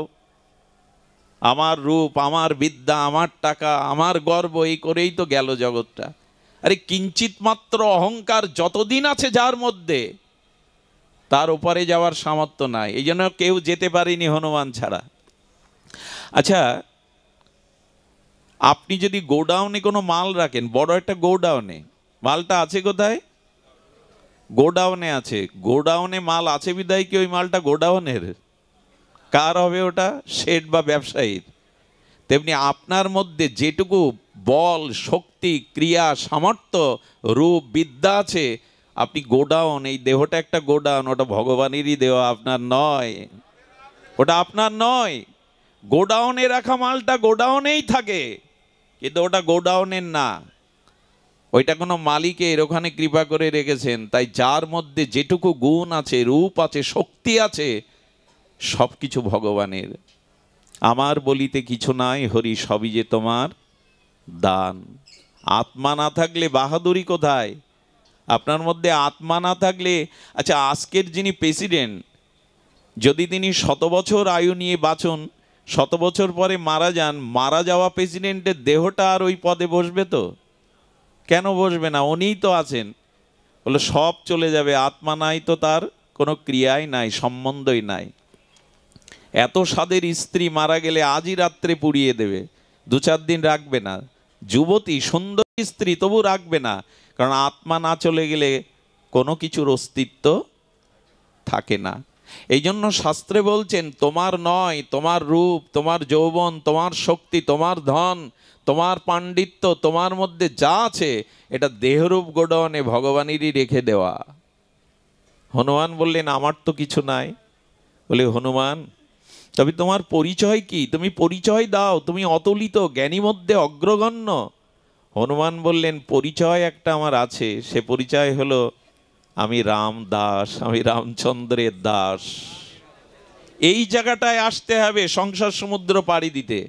আমার রূপ, আমার বিদ্যা, আমার টাকা, আমার গর্ব, এই করেই তো গেল জগৎটা। আরে কিঞ্চিত মাত্র অহংকার যতদিন আছে যার মধ্যে, তার ওপারে যাওয়ার সামর্থ্য নাই। এই জন্য কেউ যেতে পারেনি হনুমান ছাড়া। আচ্ছা, আপনি যদি গোডাউনে কোনো মাল রাখেন, বড় একটা গোডাউনে, মালটা আছে কোথায়? গোডাউনে আছে। গোডাউনে মাল আছে বিদায় কি ওই মালটা গোডাউনের? কার হবে ওটা? শেড বা ব্যবসায়ীর। তেমনি আপনার মধ্যে যেটুকু বল, শক্তি, ক্রিয়া, সামর্থ্য, রূপ, বিদ্যা আছে, আপনি গোডাউন, এই দেহটা একটা গোডাউন, ওটা ভগবানেরই দেওয়া, আপনার নয়। ওটা আপনার নয়। গোডাউনে রাখা মালটা গোডাউনেই থাকে, কিন্তু ওটা গোডাউনের না। ওইটা কোনো মালিকের ওখানে কৃপা করে রেখেছেন। তাই যার মধ্যে যেটুকু গুণ আছে, রূপ আছে, শক্তি আছে, সব কিছু ভগবানের। আমার বলিতে কিছু নাই হরি, সবই যে তোমার দান। আত্মা না থাকলে বাহাদুরি কোথায়? আপনার মধ্যে আত্মা না থাকলে, আচ্ছা আজকের যিনি প্রেসিডেন্ট, যদি তিনি 100 বছর আয়ু নিয়ে বাঁচুন, 100 বছর পরে মারা যান, মারা যাওয়া প্রেসিডেন্টের দেহটা আর ওই পদে বসবে তো? কেন বসবে না? উনিই তো আছেন। বলে সব চলে যাবে, আত্মা নাই তো তার কোনো ক্রিয়াই নাই, সম্বন্ধই নাই। এত স্বাদের স্ত্রী মারা গেলে আজই রাত্রে পুড়িয়ে দেবে, 2-4 দিন রাখবে না। যুবতী সুন্দরী স্ত্রী তবু রাখবে না, কারণ আত্মা না চলে গেলে কোনো কিছুর অস্তিত্ব থাকে না। এই জন্য শাস্ত্রে বলছেন, তোমার নয়, তোমার রূপ, তোমার যৌবন, তোমার শক্তি, তোমার ধন, তোমার পাণ্ডিত্য, তোমার মধ্যে যা আছে এটা দেহরূপ গোডনে ভগবানেরই রেখে দেওয়া। হনুমান বললেন, আমার তো কিছু নাই। বলে, হনুমান তবে তোমার পরিচয় কি? তুমি পরিচয় দাও, তুমি অতুলিত, জ্ঞানী মধ্যে অগ্রগণ্য। হনুমান বললেন, পরিচয় একটা আমার আছে, সে পরিচয় হলো আমি রাম দাস, আমি রামচন্দ্রের দাস। এই জায়গাটায় আসতে হবে সংসার সমুদ্র পাড়ি দিতে।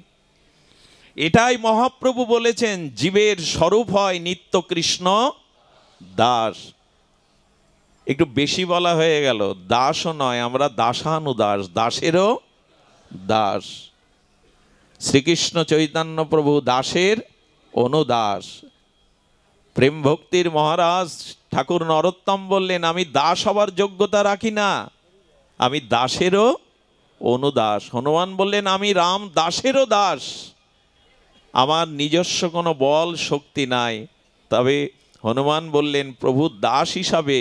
এটাই মহাপ্রভু বলেছেন, জীবের স্বরূপ হয় নিত্য কৃষ্ণ দাস। একটু বেশি বলা হয়ে গেল, দাসও নয়, আমরা দাসানুদাস, দাসেরও দাস। শ্রীকৃষ্ণ চৈতন্য প্রভু দাসের অনুদাস। প্রেম ভক্তির মহারাজ ঠাকুর নরোত্তম বললেন, আমি দাস হবার যোগ্যতা রাখি না, আমি দাসেরও অনুদাস। হনুমান বললেন, আমি রাম দাসেরও দাস, আমার নিজস্ব কোনো বল শক্তি নাই। তবে হনুমান বললেন, প্রভু দাস হিসাবে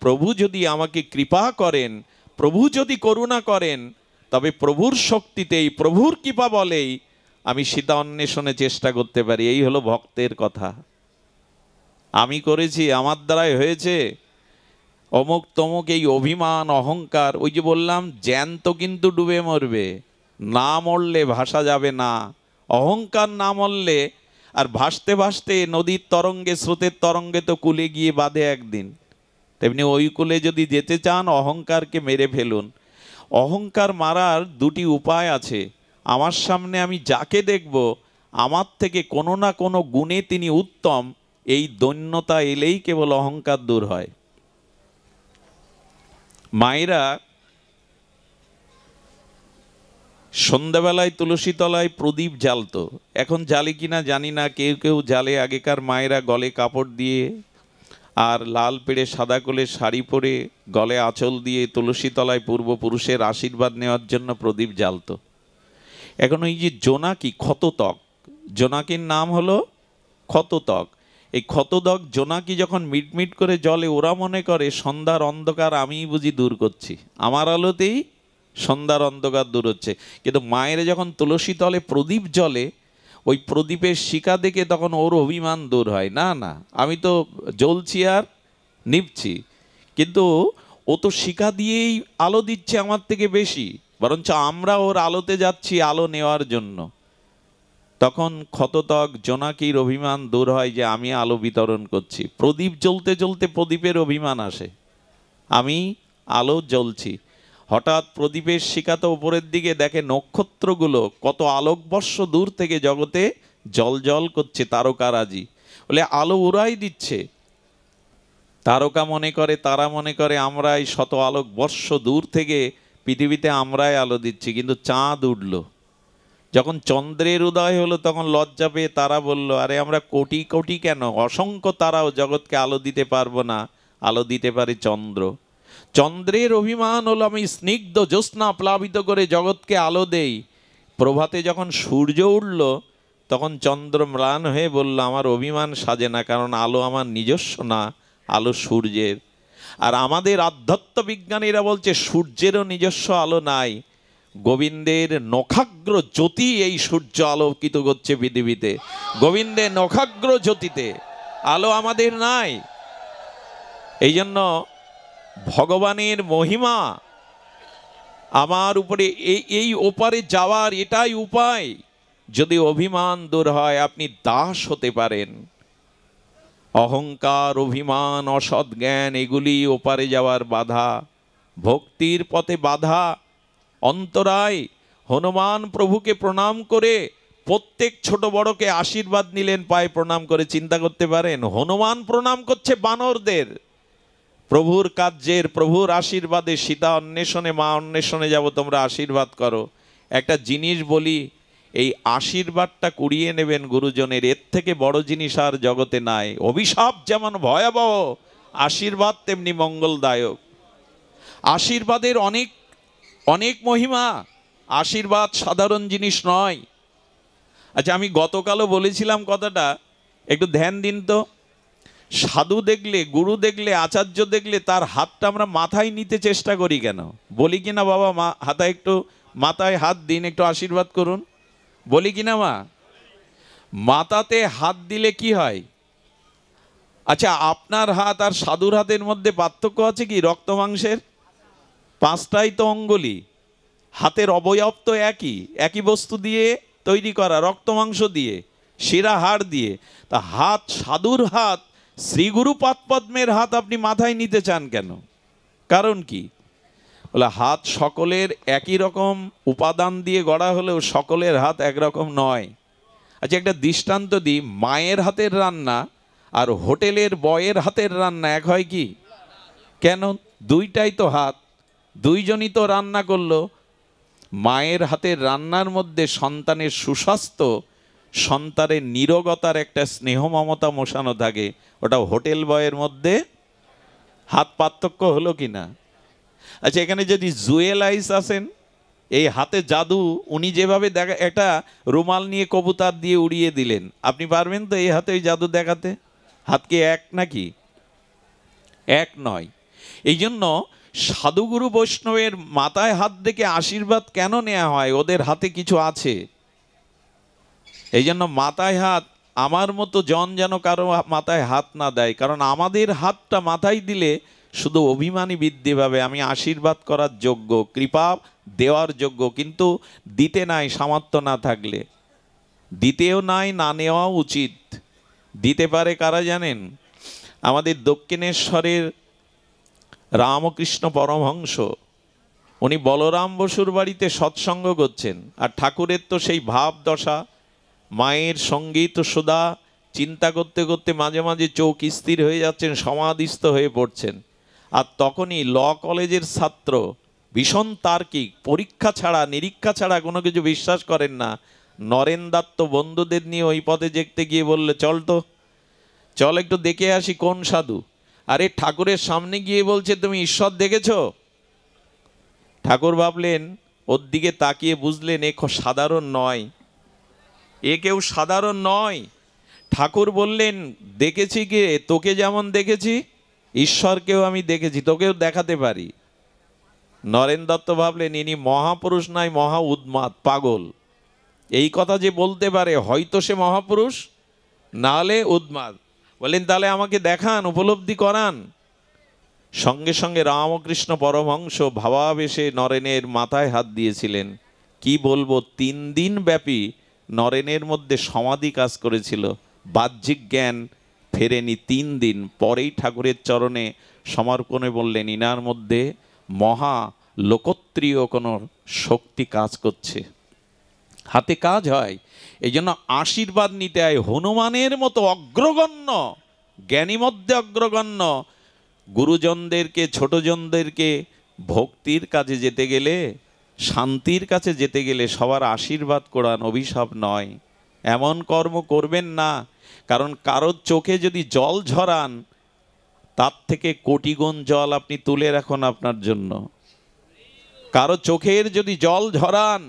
প্রভু যদি আমাকে কৃপা করেন, প্রভু যদি করুণা করেন, তবে প্রভুর শক্তিতেই, প্রভুর কৃপা বলেই আমি সীতা অন্বেষণে চেষ্টা করতে পারি। এই হলো ভক্তের কথা। আমি করেছি, আমার দ্বারাই হয়েছে, অমুক তমুক এই অভিমান অহংকার। ওই যে বললাম, জ্যান্ত কিন্তু ডুবে মরবে, না মরলে ভাসা যাবে না। অহংকার না মরলে, আর ভাসতে ভাসতে নদীর তরঙ্গে, স্রোতের তরঙ্গে তো কূলে গিয়ে বাঁধে একদিন। তেমনি ওই কূলে যদি যেতে চান, অহংকারকে মেরে ফেলুন। অহংকার মারার দুটি উপায় আছে। আমার সামনে আমি যাকে দেখব, আমার থেকে কোনো না কোনো গুণে তিনি উত্তম, এই দৈন্যতা এলেই কেবল অহংকার দূর হয়। মায়েরা সন্ধ্যাবেলায় তুলসী তলায় প্রদীপ জ্বালতো, এখন জ্বালে কিনা জানি না, কেউ কেউ জ্বালে। আগেকার মায়েরা গলে কাপড় দিয়ে আর লাল পেড়ে সাদা কোলে শাড়ি পরে গলে আঁচল দিয়ে তুলসী তলায় পূর্বপুরুষের আশীর্বাদ নেওয়ার জন্য প্রদীপ জ্বালতো। এখন ওই যে জোনাকি, ক্ষততক, জোনাকির নাম হলো ক্ষততক। এই ক্ষততক জোনাকি যখন মিটমিট করে জ্বলে, ওরা মনে করে সন্ধ্যার অন্ধকার আমিই বুঝি দূর করছি, আমার আলোতেই সন্ধ্যার অন্ধকার দূর হচ্ছে। কিন্তু মায়ের যখন তুলসী তলে প্রদীপ জ্বলে, ওই প্রদীপের শিখা দেখে তখন ওর অভিমান দূর হয়, না না আমি তো জ্বলছি আর নিভছি, কিন্তু ও তো শিখা দিয়েই আলো দিচ্ছে আমার থেকে বেশি, বরঞ্চ আমরা ওর আলোতে যাচ্ছি আলো নেওয়ার জন্য। তখন ক্ষততক জোনাকির অভিমান দূর হয় যে আমি আলো বিতরণ করছি। প্রদীপ জ্বলতে জ্বলতে প্রদীপের অভিমান আসে, আমি আলো জ্বলছি। হঠাৎ প্রদীপের শিখাতে উপরের দিকে দেখে নক্ষত্রগুলো কত আলোকবর্ষ দূর থেকে জগতে জল জল করছে, তারকারাজি। বলে আলো উড়াই দিচ্ছে। তারকা মনে করে, তারা মনে করে আমরা এই শত আলোকবর্ষ দূর থেকে পৃথিবীতে আমরাই আলো দিচ্ছি। কিন্তু চাঁদ উঠল, যখন চন্দ্রের উদয় হলো, তখন লজ্জা পেয়ে তারা বলল, আরে আমরা কোটি কোটি কেন, অসংখ্য তারাও জগৎকে আলো দিতে পারবো না, আলো দিতে পারে চন্দ্র। চন্দ্রের অভিমান হলো আমি স্নিগ্ধ জ্যোৎস্না প্লাবিত করে জগৎকে আলো দেই। প্রভাতে যখন সূর্য উঠল, তখন চন্দ্র ম্লান হয়ে বলল, আমার অভিমান সাজে না, কারণ আলো আমার নিজস্ব না, আলো সূর্যের। আর আমাদের আধ্যাত্ম বিজ্ঞানীরা বলছে সূর্যেরও নিজস্ব আলো নাই, গোবিন্দের নখাগ্র জ্যোতি এই সূর্য আলোকিত করছে পৃথিবীতে। গোবিন্দের নখাগ্র জ্যোতিতে আলো আমাদের নাই। এই জন্য ভগবানের মহিমা আমার উপরে, এই ওপারে যাওয়ার এটাই উপায়। যদি অভিমান দূর হয়, আপনি দাস হতে পারেন। অহংকার, অভিমান, অসৎ জ্ঞান, এগুলি ওপারে যাওয়ার বাধা, ভক্তির পথে বাধা, অন্তরায়। হনুমান প্রভুকে প্রণাম করে, প্রত্যেক ছোট বড়কে আশীর্বাদ নিলেন পায়ে প্রণাম করে। চিন্তা করতে পারেন, হনুমান প্রণাম করছে বানরদের। প্রভুর কার্যের, প্রভুর আশীর্বাদে সীতা অন্বেষণে, মা অন্বেষণে যাব, তোমরা আশীর্বাদ করো। একটা জিনিস বলি, এই আশীর্বাদটা কুড়িয়ে নেবেন গুরুজনের, এর থেকে বড় জিনিস আর জগতে নাই। অভিশাপ যেমন ভয়াবহ, আশীর্বাদ তেমনি মঙ্গলদায়ক। আশীর্বাদের অনেক অনেক মহিমা, আশীর্বাদ সাধারণ জিনিস নয়। আচ্ছা, আমি গতকালও বলেছিলাম কথাটা, একটু ধ্যান দিন তো। সাধু দেখলে, গুরু দেখলে, আচার্য দেখলে তার হাতটা আমরা মাথায় নিতে চেষ্টা করি কেন? বলি কি না বাবা, মা হাতায় একটু, মাথায় হাত দিন, একটু আশীর্বাদ করুন, বলি কি না মা? মাথাতে হাত দিলে কি হয়? আচ্ছা, আপনার হাত আর সাধুর হাতের মধ্যে পার্থক্য আছে কি? রক্ত মাংসের, পাঁচটাই তো অঙ্গুলি, হাতের অবয়ব তো একই, একই বস্তু দিয়ে তৈরি করা, রক্ত মাংস দিয়ে, শিরা হাড় দিয়ে। তা হাত, সাধুর হাত, শ্রীগুরু পাদপদ্মের হাত আপনি মাথায় নিতে চান কেন? কারণ কি? বলে হাত সকলের একই রকম উপাদান দিয়ে গড়া হলেও সকলের হাত একরকম নয়। আচ্ছা, একটা দৃষ্টান্ত দিই, মায়ের হাতের রান্না আর হোটেলের বয়ের হাতের রান্না এক হয় কি? কেন? দুইটাই তো হাত, দুইজনই তো রান্না করলো। মায়ের হাতের রান্নার মধ্যে সন্তানের সুস্বাস্থ্য, সন্তানের নিরোগতার একটা স্নেহ মমতা মোশানো থাকে, ওটা হোটেল বয়ের মধ্যে হাত পার্থক্য হলো কি না? আচ্ছা, এখানে যদি জুয়েল আইস আসেন, এই হাতে জাদু, উনি যেভাবে দেখা, একটা রুমাল নিয়ে কবুতর দিয়ে উড়িয়ে দিলেন, আপনি পারবেন তো এই হাতে ওই জাদু দেখাতে? হাত কি এক নাকি? এক নয়। এই জন্য সাধুগুরু বৈষ্ণবের মাথায় হাত দেখে আশীর্বাদ কেন নেওয়া হয়? ওদের হাতে কিছু আছে। এই জন্য মাথায় হাত, আমার মতো জন যেন কারো মাথায় হাত না দেয়, কারণ আমাদের হাতটা মাথায় দিলে শুধু অভিমানী বৃদ্ধি পাবে। আমি আশীর্বাদ করার যোগ্য, কৃপা দেওয়ার যোগ্য, কিন্তু দিতে নাই সামর্থ্য না থাকলে, দিতেও নাই, না নেওয়াও উচিত। দিতে পারে কারা জানেন? আমাদের দক্ষিণেশ্বরের রামকৃষ্ণ পরমহংস, উনি বলরাম বসুর বাড়িতে সৎসঙ্গ করছেন, আর ঠাকুরের তো সেই ভাব দশা, মায়ের সঙ্গীত সুধা চিন্তা করতে করতে মাঝে মাঝে চোখ স্থির হয়ে যাচ্ছেন, সমাধিস্থ হয়ে পড়ছেন। আর তখনই ল কলেজের ছাত্র, ভীষণ তার্কিক, পরীক্ষা ছাড়া নিরীক্ষা ছাড়া কোনো কিছু বিশ্বাস করেন না, নরেন দত্ত বন্ধুদের নিয়ে ওই পথে দেখতে গিয়ে বললে, চল তো, চল একটু দেখে আসি কোন সাধু। আরে ঠাকুরের সামনে গিয়ে বলছে, তুমি ঈশ্বর দেখেছ? ঠাকুর ভাবলেন, ওর দিকে তাকিয়ে বুঝলেন এ সাধারণ নয়, এ কেউ সাধারণ নয়। ঠাকুর বললেন, দেখেছি কে? তোকে যেমন দেখেছি, ঈশ্বরকেও আমি দেখেছি, তোকেও দেখাতে পারি। নরেন দত্ত ভাবলেন, ইনি মহাপুরুষ নয়, মহা উন্মাদ, পাগল। এই কথা যে বলতে পারে, হয়তো সে মহাপুরুষ, নাহলে উন্মাদ। বললেন, তাহলে আমাকে দেখান, উপলব্ধি করান। সঙ্গে সঙ্গে রামকৃষ্ণ পরমহংস ভাবাবেশে নরেনের মাথায় হাত দিয়েছিলেন। কি বলবো, 3 দিন ব্যাপী নরেনের মধ্যে সমাধি কাজ করেছিল, বাহ্যিক জ্ঞান ফেরেনি 3 দিন। পরেই ঠাকুরের চরণে সমর্পণে বললেন, ইনার মধ্যে মহা লোকত্রীয় কোনো শক্তি কাজ করছে, হাতে কাজ হয়। এই জন্য আশীর্বাদ নিতে হয়। হনুমানের মতো অগ্রগণ্য জ্ঞানী মধ্যে অগ্রগণ্য গুরুজনদেরকে, ছোটজনদেরকে ভক্তির কাজে যেতে গেলে, শান্তির কাছে যেতে গেলে সবার আশীর্বাদ করান, অভিশাপ নয়। এমন কর্ম করবেন না, কারণ কারোর চোখে যদি জল ঝরান, তার থেকে কোটিগুণ জল আপনি তুলে রাখুন আপনার জন্য। কারো চোখের যদি জল ঝরান,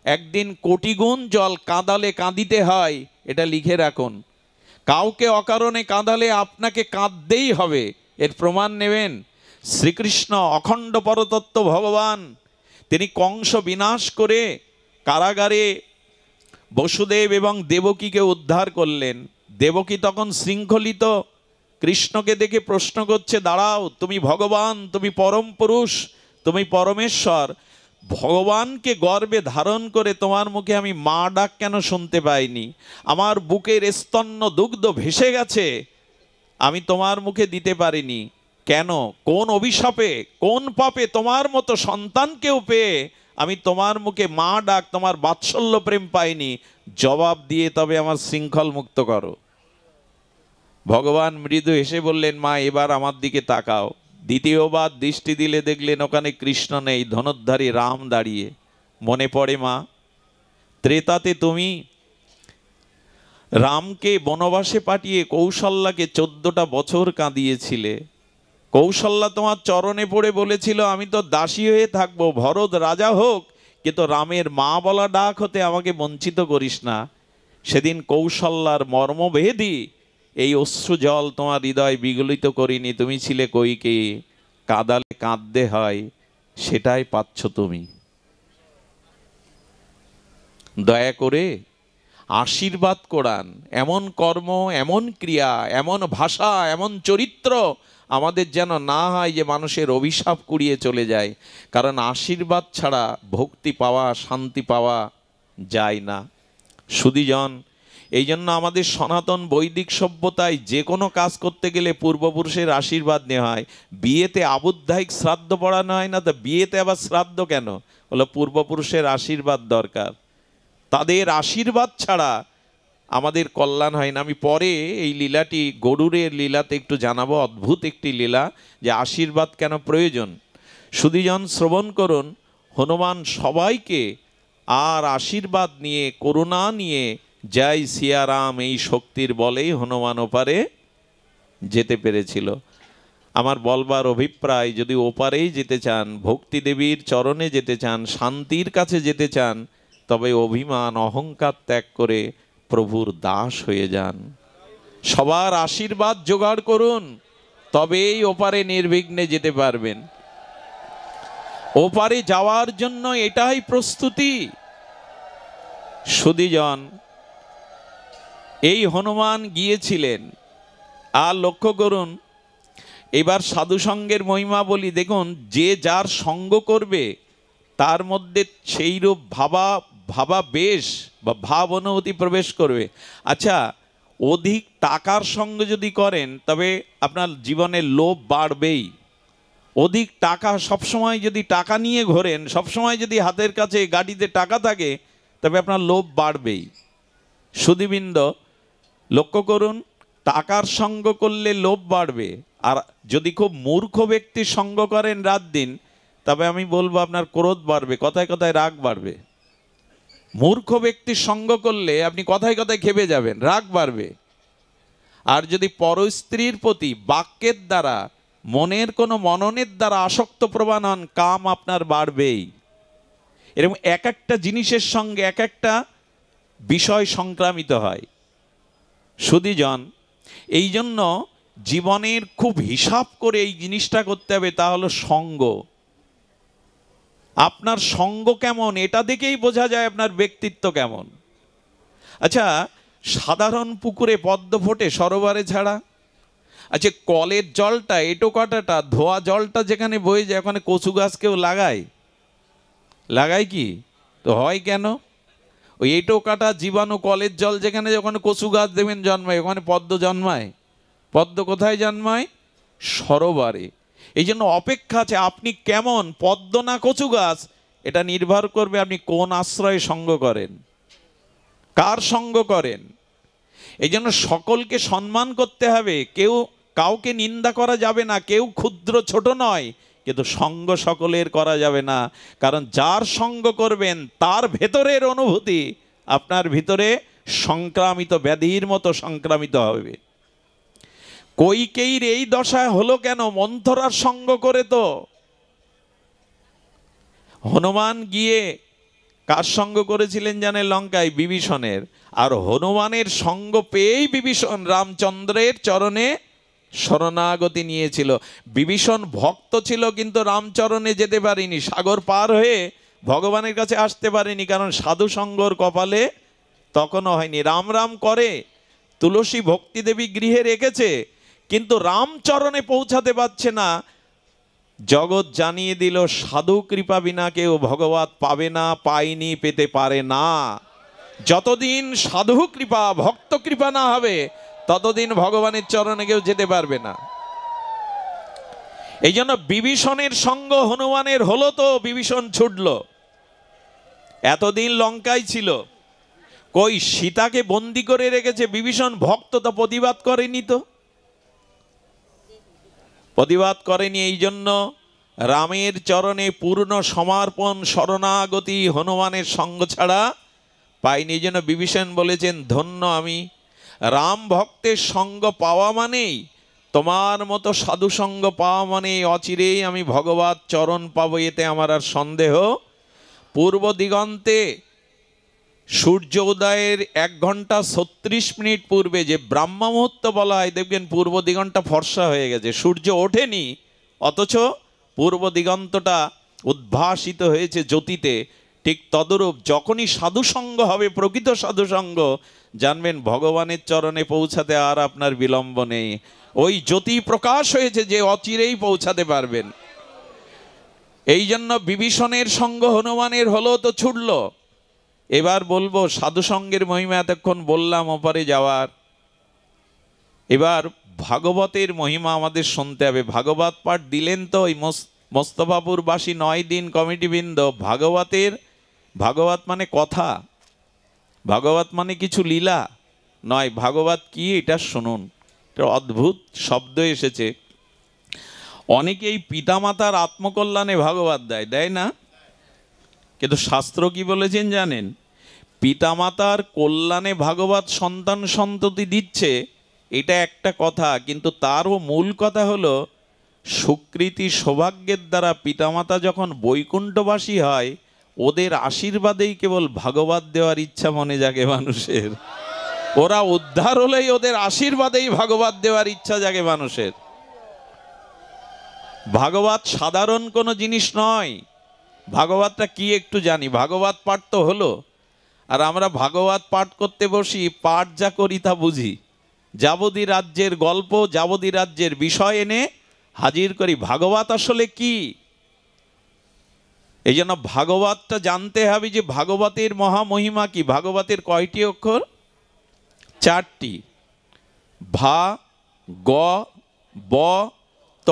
একদিন কোটিগুণ জল কাঁদালে কাঁদিতে হয়, এটা লিখে রাখুন। কাউকে অকারণে কাঁদালে আপনাকে কাঁদতেই হবে, এর প্রমাণ নেবেন। শ্রীকৃষ্ণ অখণ্ড পরতত্ত্ব ভগবান, তিনি কংস বিনাশ করে কারাগারে বসুদেব এবং দেবকীকে উদ্ধার করলেন। দেবকী তখন শৃঙ্খলিত, কৃষ্ণকে দেখে প্রশ্ন করছে, দাঁড়াও, তুমি ভগবান, তুমি পরম পুরুষ, তুমি পরমেশ্বর, ভগবানকে গর্বে ধারণ করে তোমার মুখে আমি মা ডাক কেন শুনতে পাইনি? আমার বুকের স্তন্য দুগ্ধ ভেসে গেছে, আমি তোমার মুখে দিতে পারিনি কেন? কোন অভিশাপে, কোন পাপে তোমার মতো সন্তানকেও পেয়ে আমি তোমার মুখে মা ডাক, তোমার বাৎসল্য প্রেম পাইনি? জবাব দিয়ে তবে আমার শৃঙ্খল মুক্ত করো। ভগবান মৃদু হেসে বললেন, মা এবার আমার দিকে তাকাও। দ্বিতীয়বার দৃষ্টি দিলে দেখলেন ওখানে কৃষ্ণ নেই, ধনুর্ধারী রাম দাঁড়িয়ে। মনে পড়ে মা, ত্রেতাতে তুমি রামকে বনবাসে পাঠিয়ে কৌশল্যাকে 14টা বছর কাঁদিয়েছিলে। কৌশল্যা তোমার চরণে পড়ে বলেছিল, আমি তো দাসী হয়ে থাকবো, ভরত রাজা হোক, কিন্তু রামের মা বলা ডাক হতে আমাকে বঞ্চিত করিস না। সেদিন কৌশল্যার মর্মভেদী এই অশ্রু জল তোমার হৃদয় বিগলিত করিনি। তুমি ছিলে কইকেয়ী, কাঁদালে কাঁদতে হয়, সেটাই পাচ্ছ তুমি। দয়া করে আশীর্বাদ করান, এমন কর্ম, এমন ক্রিয়া, এমন ভাষা, এমন চরিত্র আমাদের যেন না হয় যে মানুষের অভিশাপ কুড়িয়ে চলে যায়। কারণ আশীর্বাদ ছাড়া ভক্তি পাওয়া, শান্তি পাওয়া যায় না। সুধীজন, এই জন্য আমাদের সনাতন বৈদিক সভ্যতায় যে কোনো কাজ করতে গেলে পূর্বপুরুষের আশীর্বাদ নেওয়া হয়। বিয়েতে আবুদ্ধায়িক শ্রাদ্ধ পড়ানো হয় না, তো বিয়েতে আবার শ্রাদ্ধ কেন? হলো পূর্বপুরুষের আশীর্বাদ দরকার। তাদের আশীর্বাদ ছাড়া আমাদের কল্যাণ হয় না। আমি পরে এই লীলাটি, গরুরের লীলাতে একটু জানাবো, অদ্ভুত একটি লীলা, যে আশীর্বাদ কেন প্রয়োজন। সুধীজন, শ্রবণ করুন। হনুমান সবাইকে আর আশীর্বাদ নিয়ে, করুণা নিয়ে, জয় সিয়ারাম এই শক্তির বলেই হনুমান ওপারে যেতে পেরেছিল। আমার বলবার অভিপ্রায়, যদি ওপারেই যেতে চান, ভক্তি দেবীর চরণে যেতে চান, শান্তির কাছে যেতে চান, তবে অভিমান অহংকার ত্যাগ করে প্রভুর দাস হয়ে যান। সবার আশীর্বাদ জোগাড় করুন, তবেই ওপারে নির্বিঘ্নে যেতে পারবেন। ওপারে যাওয়ার জন্য এটাই প্রস্তুতি। সুধীজন, এই হনুমান গিয়েছিলেন। আর লক্ষ্য করুন, এবার সাধুসঙ্গের মহিমা বলি। দেখুন, যে যার সঙ্গ করবে তার মধ্যে সেইরূপ ভাবাবেশ বা ভাব অনুভূতি প্রবেশ করবে। আচ্ছা, অধিক টাকার সঙ্গে যদি করেন তবে আপনার জীবনে লোভ বাড়বেই। অধিক টাকা, সবসময় যদি টাকা নিয়ে ঘোরেন, সবসময় যদি হাতের কাছে গাড়িতে টাকা থাকে, তবে আপনার লোভ বাড়বেই। সুধীবৃন্দ, লক্ষ্য করুন, টাকার সঙ্গ করলে লোভ বাড়বে। আর যদি খুব মূর্খ ব্যক্তির সঙ্গ করেন রাত দিন, তবে আমি বলবো আপনার ক্রোধ বাড়বে, কথায় কথায় রাগ বাড়বে। মূর্খ ব্যক্তির সঙ্গ করলে আপনি কথায় কথায় খেপে যাবেন, রাগ বাড়বে। আর যদি পরস্ত্রীর প্রতি বাক্যের দ্বারা, মনের কোনো মননের দ্বারা আসক্ত প্রবণ হন, কাম আপনার বাড়বেই। এরকম এক একটা জিনিসের সঙ্গে এক একটা বিষয় সংক্রামিত হয়। সুধীজন, এই জন্য জীবনের খুব হিসাব করে এই জিনিসটা করতে হবে, তা হলো সঙ্গ। আপনার সঙ্গ কেমন, এটা দেখেই বোঝা যায় আপনার ব্যক্তিত্ব কেমন। আচ্ছা, সাধারণ পুকুরে পদ্ম ফোটে সরোবরে ছাড়া? আচ্ছা, কলের জলটা, এটো কাটাটা, ধোয়া জলটা যেখানে বয়ে যায়, ওখানে কচু গাছ কেউ লাগায় কি? তো হয় কেন? ওই এটো কাটা জীবাণু কলের জল যেখানে, ওখানে কচু গাছ দেবেন জন্মায়, ওখানে পদ্ম জন্মায়। পদ্ম কোথায় জন্মায়? সরোবরে। এই জন্য অপেক্ষা আছে আপনি কেমন, পদ্ম না কচু গাছ, এটা নির্ভর করবে আপনি কোন আশ্রয়ে সঙ্গ করেন, কার সঙ্গ করেন। এই জন্য সকলকে সম্মান করতে হবে, কাউকে নিন্দা করা যাবে না, কেউ ক্ষুদ্র ছোট নয়, কিন্তু সঙ্গ সকলের করা যাবে না। কারণ যার সঙ্গ করবেন তার ভেতরের অনুভূতি আপনার ভিতরে সংক্রামিত ব্যাধির মতো সংক্রামিত হবে। কইকেয়ীর এই দশায় হলো কেন? মন্থরার সঙ্গ করে। তো হনুমান গিয়ে কার সঙ্গ করেছিলেন জানেন? লঙ্কায় বিভীষণের। আর হনুমানের সঙ্গ পেয়েই বিভীষণ রামচন্দ্রের চরণে শরণাগতি নিয়েছিল। বিভীষণ ভক্ত ছিল, কিন্তু রামচরণে যেতে পারেনি, সাগর পার হয়ে ভগবানের কাছে আসতে পারেনি, কারণ সাধু সঙ্গর কপালে তখনও হয়নি। রাম রাম করে, তুলসী ভক্তি দেবী গৃহে রেখেছে, কিন্তু রামচরণে পৌঁছাতে পারছে না। জগৎ জানিয়ে দিল, সাধু কৃপা বিনা কেউ ভগবত পাবে না, পায়নি, পেতে পারে না। যতদিন সাধু কৃপা, ভক্ত কৃপা না হবে, ততদিন ভগবানের চরণে কেউ যেতে পারবে না। এই জন্য বিভীষণের সঙ্গ হনুমানের হলো, তো বিভীষণ ছুটল। এতদিন লঙ্কায় ছিল, কই সীতাকে বন্দি করে রেখেছে বিভীষণ, ভক্ত তো প্রতিবাদ করেনি, তো প্রতিবাদ করেনি। এই জন্য রামের চরণে পূর্ণ সমর্পণ, শরণাগতি হনুমানের সঙ্গ ছাড়া পাইনি। এই জন্য বিভীষণ বলেছেন, ধন্য আমি, রাম ভক্তের সঙ্গ পাওয়া মানেই, তোমার মতো সাধু সঙ্গ পাওয়া মানে অচিরেই আমি ভগবত চরণ পাবো, এতে আমার আর সন্দেহ। পূর্ব দিগন্তে সূর্য উদয়ের 1 ঘন্টা 36 মিনিট পূর্বে যে ব্রাহ্ম মুহূর্ত বলা হয়, দেখবেন পূর্ব দিগন্তটা ফর্সা হয়ে গেছে, সূর্য ওঠেনি, অথচ পূর্ব দিগন্তটা উদ্ভাসিত হয়েছে জ্যোতিতে। ঠিক তদরূপ যখনই সাধুসঙ্গ হবে, প্রকৃত সাধুসঙ্গ, জানবেন ভগবানের চরণে পৌঁছাতে আর আপনার বিলম্ব নেই। ওই জ্যোতি প্রকাশ হয়েছে যে অচিরেই পৌঁছাতে পারবেন। এই জন্য বিভীষণের সঙ্গ হনুমানের হলো তো ছুটল। এবার বলবো সাধুসঙ্গের মহিমা, এতক্ষণ বললাম ওপারে যাওয়ার। এবার ভাগবতের মহিমা আমাদের শুনতে হবে। ভাগবত পাঠ দিলেন তো ওই মোস্তফাপুরবাসী 9 দিন কমিটিবৃন্দ। ভাগবত মানে কথা, ভাগবত মানে কিছু লীলা নয়। ভাগবত কি এটা শুনুন, এটা অদ্ভুত শব্দ এসেছে। অনেকেই পিতামাতার আত্মকল্যাণে ভাগবত দেয় না, কিন্তু শাস্ত্র কি বলেছেন জানেন? পিতামাতার কল্যাণে ভাগবত সন্তান সন্ততি দিচ্ছে, এটা একটা কথা, কিন্তু তারও মূল কথা হলো সুকৃতি সৌভাগ্যের দ্বারা পিতামাতা যখন বৈকুণ্ঠবাসী হয়, ওদের আশীর্বাদেই কেবল ভাগবত দেওয়ার ইচ্ছা মনে জাগে মানুষের। ওরা উদ্ধার হলেই ওদের আশীর্বাদেই ভাগবত দেওয়ার ইচ্ছা জাগে মানুষের। ভাগবত সাধারণ কোনো জিনিস নয়। ভাগবতটা কি একটু জানি, ভাগবত পাঠ তো হলো, আর আমরা ভাগবত পাঠ করতে বসি, পাঠ যা করি তা বুঝি। যাবতী রাজ্যের গল্প, যাবতী রাজ্যের বিষয় এনে হাজির করি। ভাগবত আসলে কি? এই জন্য ভাগবতটা জানতে হবে যে ভাগবতের মহামহিমা কি। ভাগবতের কয়টি অক্ষর? 4টি। ভা, গ, ব, ত,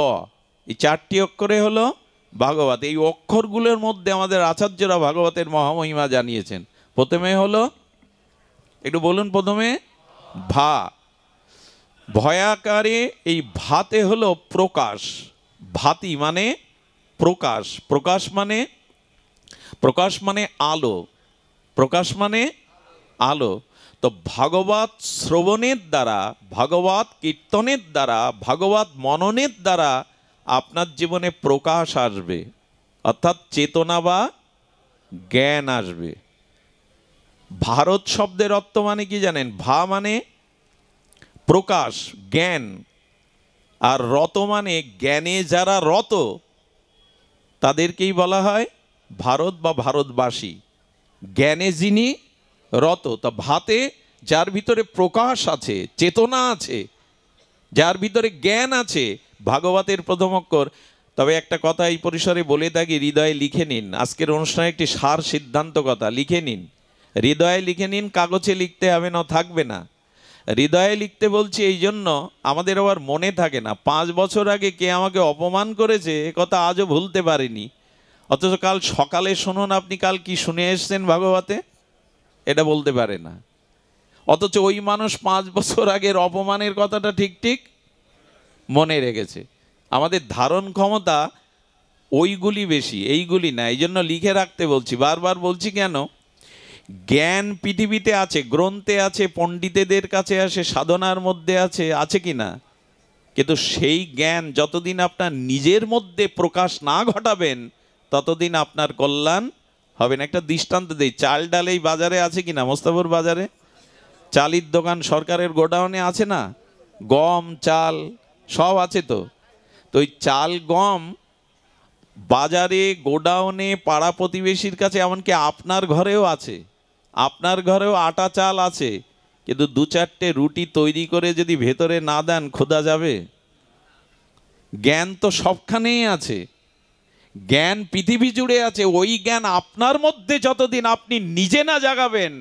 এই 4টি অক্ষরে হলো ভাগবত। এই অক্ষরগুলোর মধ্যে আমাদের আচার্যরা ভাগবতের মহামহিমা জানিয়েছেন। প্রথমে হলো, একটু বলুন, প্রথমে ভা। ভয়াকারে এই ভাতে হলো প্রকাশ। ভাতি মানে প্রকাশ, প্রকাশ মানে আলো, প্রকাশ মানে আলো। তো ভাগবত শ্রবণের দ্বারা, ভাগবত কীর্তনের দ্বারা, ভাগবত মননের দ্বারা আপনার জীবনে প্রকাশ আসবে, অর্থাৎ চেতনা বা জ্ঞান আসবে। ভারত শব্দের অর্থ মানে কি জানেন? ভা মানে প্রকাশ, জ্ঞান, আর রত মানে জ্ঞানে যারা রত তাদেরকেই বলা হয় ভারত বা ভারতবাসী। জ্ঞানে যিনি রত, তা ভাতে যার ভিতরে প্রকাশ আছে, চেতনা আছে, যার ভিতরে জ্ঞান আছে, ভাগবতের প্রথম অক্ষর। তবে একটা কথা এই পরিসরে বলে থাকি, হৃদয়ে লিখে নিন। আজকের অনুষ্ঠানে একটি সার সিদ্ধান্ত কথা লিখে নিন, হৃদয়ে লিখে নিন, কাগজে লিখতে হবে না, থাকবে না। হৃদয়ে লিখতে বলছি এই জন্য, আমাদের আবার মনে থাকে না 5 বছর আগে কে আমাকে অপমান করেছে, এ কথা আজও ভুলতে পারিনি। অথচ কাল সকালে শুনুন আপনি কাল কি শুনে এসছেন ভাগবতে, এটা বলতে পারে না। অথচ ওই মানুষ 5 বছর আগের অপমানের কথাটা ঠিক ঠিক মনে রেখেছে। আমাদের ধারণ ক্ষমতা ওইগুলি বেশি, এইগুলি না। এই জন্য লিখে রাখতে বলছি, বারবার বলছি কেন? জ্ঞান পৃথিবীতে আছে, গ্রন্থে আছে, পণ্ডিতেদের কাছে আছে, সাধনার মধ্যে আছে কি না? কিন্তু সেই জ্ঞান যতদিন আপনার নিজের মধ্যে প্রকাশ না ঘটাবেন, ততদিন আপনার কল্যাণ হবে না। একটা দৃষ্টান্ত দেই, চাল ডাল এই বাজারে আছে কি না? মোস্তাফর বাজারে চালির দোকান, সরকারের গোডাউনে আছে না? গম, চাল সব আছে তো। তো ওই চাল, গম বাজারে, গোডাউনে, পাড়া প্রতিবেশীর কাছে, এমনকি আপনার ঘরেও আছে। আপনার ঘরেও আটা চাল আছে, কিন্তু 2-4টে রুটি তৈরি করে যদি ভেতরে না দেন, ক্ষুধা যাবে? জ্ঞান তো সবখানেই আছে, জ্ঞান পৃথিবী জুড়ে আছে। ওই জ্ঞান আপনার মধ্যে যতদিন আপনি নিজে না জাগাবেন,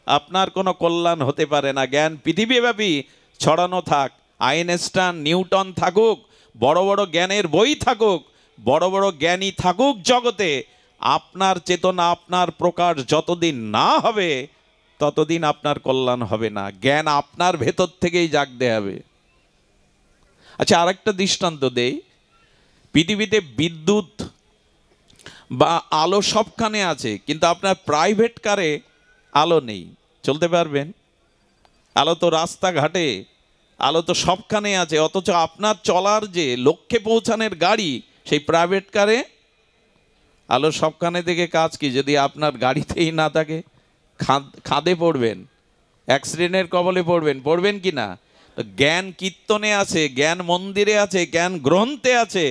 আপনার কোনো কল্যাণ হতে পারে না। জ্ঞান পৃথিবীব্যাপী ছড়ানো থাক, আইনস্টাইন, নিউটন থাকুক, বড় বড় জ্ঞানের বই থাকুক, বড় বড় জ্ঞানী থাকুক জগতে, আপনার চেতনা, আপনার প্রকাশ যতদিন না হবে, ততদিন আপনার কল্যাণ হবে না। জ্ঞান আপনার ভেতর থেকেই জাগতে হবে। আচ্ছা, আরেকটা দৃষ্টান্ত দেই। পৃথিবীতে বিদ্যুৎ বা আলো সবখানে আছে, কিন্তু আপনার প্রাইভেট কারে আলো নেই, চলতে পারবেন? আলো তো রাস্তাঘাটে, আলো তো সবখানে আছে, অথচ আপনার চলার যে লক্ষ্যে পৌঁছানোর গাড়ি, সেই প্রাইভেট কারে আলো সবখানে থেকে কাজ কি? যদি আপনার গাড়িতেই না থাকে, খাদে পড়বেন, অ্যাক্সিডেন্টের কবলে পড়বেন, পড়বেন কি না? তো জ্ঞান কীর্তনে আছে, জ্ঞান মন্দিরে আছে, জ্ঞান গ্রন্থে আছে,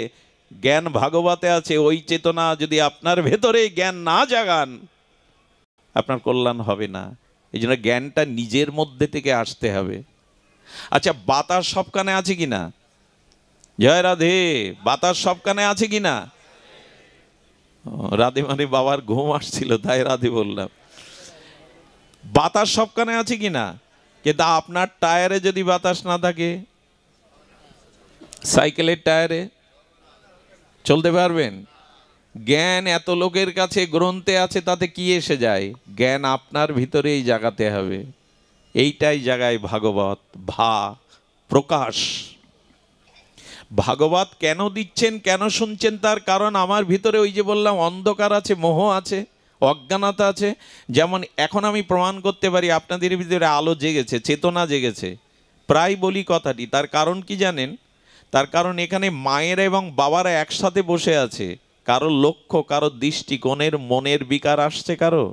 জ্ঞান ভাগবতে আছে। ওই চেতনা যদি আপনার ভেতরে জ্ঞান না জাগান, আপনার কল্যাণ হবে না। এই জন্য জ্ঞানটা নিজের মধ্যে থেকে আসতে হবে। আচ্ছা, বাতাস সবখানে আছে কিনা? জয় রাধে। বাতাস সবখানে আছে কিনা? রাধে মানে বাবার ঘুম আসছিল তাই রাধে বললাম। বাতাস সবখানে আছে কিনা? কিন্তু আপনার টায়ারে যদি বাতাস না থাকে, সাইকেলের টায়ারে চলতে পারবেন? জ্ঞান এত লোকের কাছে গ্রন্থে আছে, তাতে কি এসে যায়? জ্ঞান আপনার ভিতরেই জাগাতে হবে। এইটাই জাগায় ভাগবত প্রকাশ। ভাগবত কেন দিচ্ছেন, কেন শুনছেন? তার কারণ আমার ভিতরে ওই যে বললাম অন্ধকার আছে, মোহ আছে, অজ্ঞানতা আছে। যেমন এখন আমি প্রমাণ করতে পারি আপনাদের ভিতরে আলো জেগেছে, চেতনা জেগেছে, প্রায় বলি কথাটি। তার কারণ কি জানেন? তার কারণ এখানে মায়েরা এবং বাবারা একসাথে বসে আছে। কারো লক্ষ্য, কারো দৃষ্টিকোণের মনের বিকার আসছে কারো,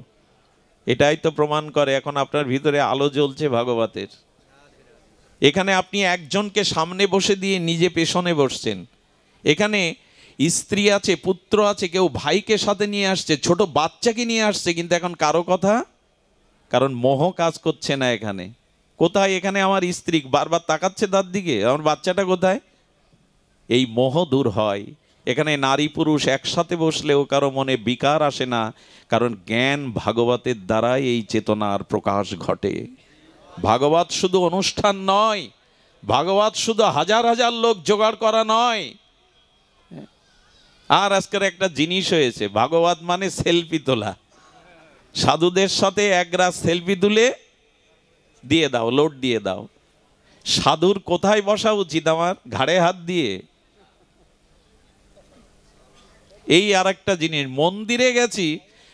এটাই তো প্রমাণ করে এখন আপনার ভিতরে আলো জ্বলছে ভাগবতের। এখানে আপনি একজনকে সামনে বসে দিয়ে নিজে পেছনে বসছেন। এখানে স্ত্রী আছে, পুত্র আছে, কেউ ভাইকে সাথে নিয়ে আসছে, ছোট বাচ্চাকে নিয়ে আসছে, কিন্তু এখন কারো কথা, কারণ মোহ কাজ করছে না এখানে। কোথায়? এখানে আমার স্ত্রী বারবার তাকাচ্ছে তার দিকে, আমার বাচ্চাটা কোথায়? এই মোহ দূর হয়। এখানে নারী পুরুষ একসাথে বসলেও কারো মনে বিকার আসে না, কারণ জ্ঞান ভাগবতের দ্বারাই এই চেতনার প্রকাশ ঘটে। ভাগবত শুধু অনুষ্ঠান নয়, ভাগবত শুধু হাজার হাজার লোক জোগাড় করা নয়। আর আজকের একটা জিনিস হয়েছে, ভাগবত মানে সেলফি তোলা। সাধুদের সাথে একরাশ সেলফি তুলে দিয়ে দাও, লোড দিয়ে দাও। সাধুর কোথায় বসা উচিত? আমার ঘাড়ে হাত দিয়ে। এই আর একটা জিনিস, মন্দিরে গেছি,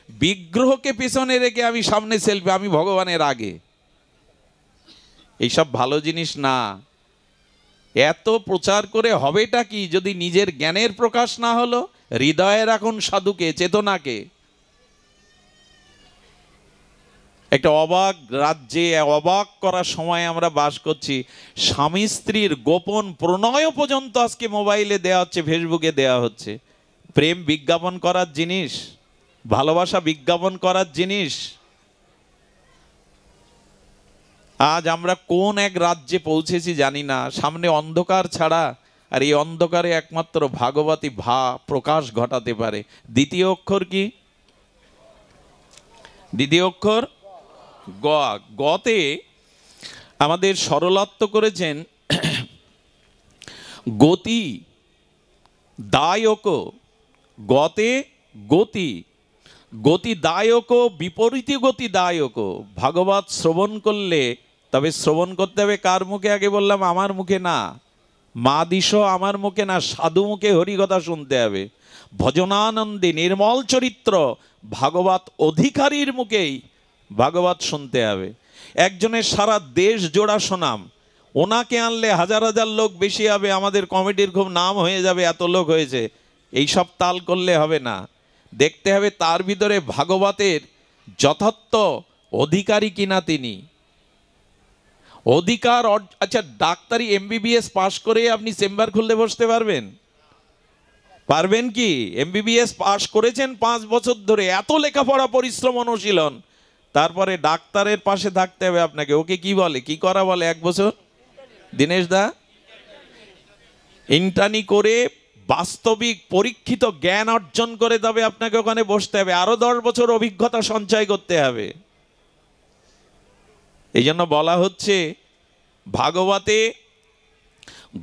বিগ্রহকে পেছনে রেখে আমি সামনে সেলফি, আমি ভগবানের আগে। এইসব ভালো জিনিস না। এত প্রচার করে হবেটা কি যদি নিজের জ্ঞানের প্রকাশ না হলো? হৃদয়ে রাখুন সাধুকে, চেতনাকে। একটা অবাক রাজ্যে, অবাক করার সময় আমরা বাস করছি। স্বামী স্ত্রীর গোপন প্রণয় পর্যন্ত আজকে মোবাইলে দেওয়া হচ্ছে, ফেসবুকে দেওয়া হচ্ছে। প্রেম বিজ্ঞাপন করার জিনিস, ভালোবাসা বিজ্ঞাপন করার জিনিস। আজ আমরা কোন এক রাজ্যে পৌঁছেছি জানি না। সামনে অন্ধকার ছাড়া, আর এই অন্ধকারে একমাত্র ভাগবতী প্রকাশ ঘটাতে পারে। দ্বিতীয় অক্ষর কি? দ্বিতীয় অক্ষর গ। গতে আমাদের সরলাত্ম করেছেন গতি দায়ক। গতে গতি, গতিদায়ক, বিপরীত গতিদায়ক। ভাগবত শ্রবণ করলে, তবে শ্রবণ করতে হবে কার মুখে? আগে বললাম আমার মুখে না, মা দিশ আমার মুখে না, সাধু মুখে হরিকথা শুনতে হবে। ভজনানন্দে নির্মল চরিত্র ভাগবত অধিকারীর মুখেই ভাগবত শুনতে হবে। একজনের সারা দেশ জোড়া শোনাম, ওনাকে আনলে হাজার হাজার লোক বেশি হবে, আমাদের কমিটির খুব নাম হয়ে যাবে, এত লোক হয়েছে। এইসব তাল করলে হবে না। দেখতে হবে তার ভিতরে ভাগবতের যথার্থ অধিকারী কিনা তিনি। অধিকার। আচ্ছা, ডাক্তারি MBBS পাশ করে আপনি চেম্বার খুলতে বসতে পারবেন? পারবেন কি? MBBS পাশ করেছেন 5 বছর ধরে, এত লেখাপড়া, পরিশ্রম, অনুশীলন, তারপরে ডাক্তারের পাশে থাকতে হবে আপনাকে। ওকে কি বলে, কি করা বলে? 1 বছর দীনেশ দা ইন্টার্নি করে বাস্তবিক পরীক্ষিত জ্ঞান অর্জন করে তবে আপনাকে ওখানে বসতে হবে। আরো 10 বছর অভিজ্ঞতা সঞ্চয় করতে হবে। এই জন্য বলা হচ্ছে ভাগবতে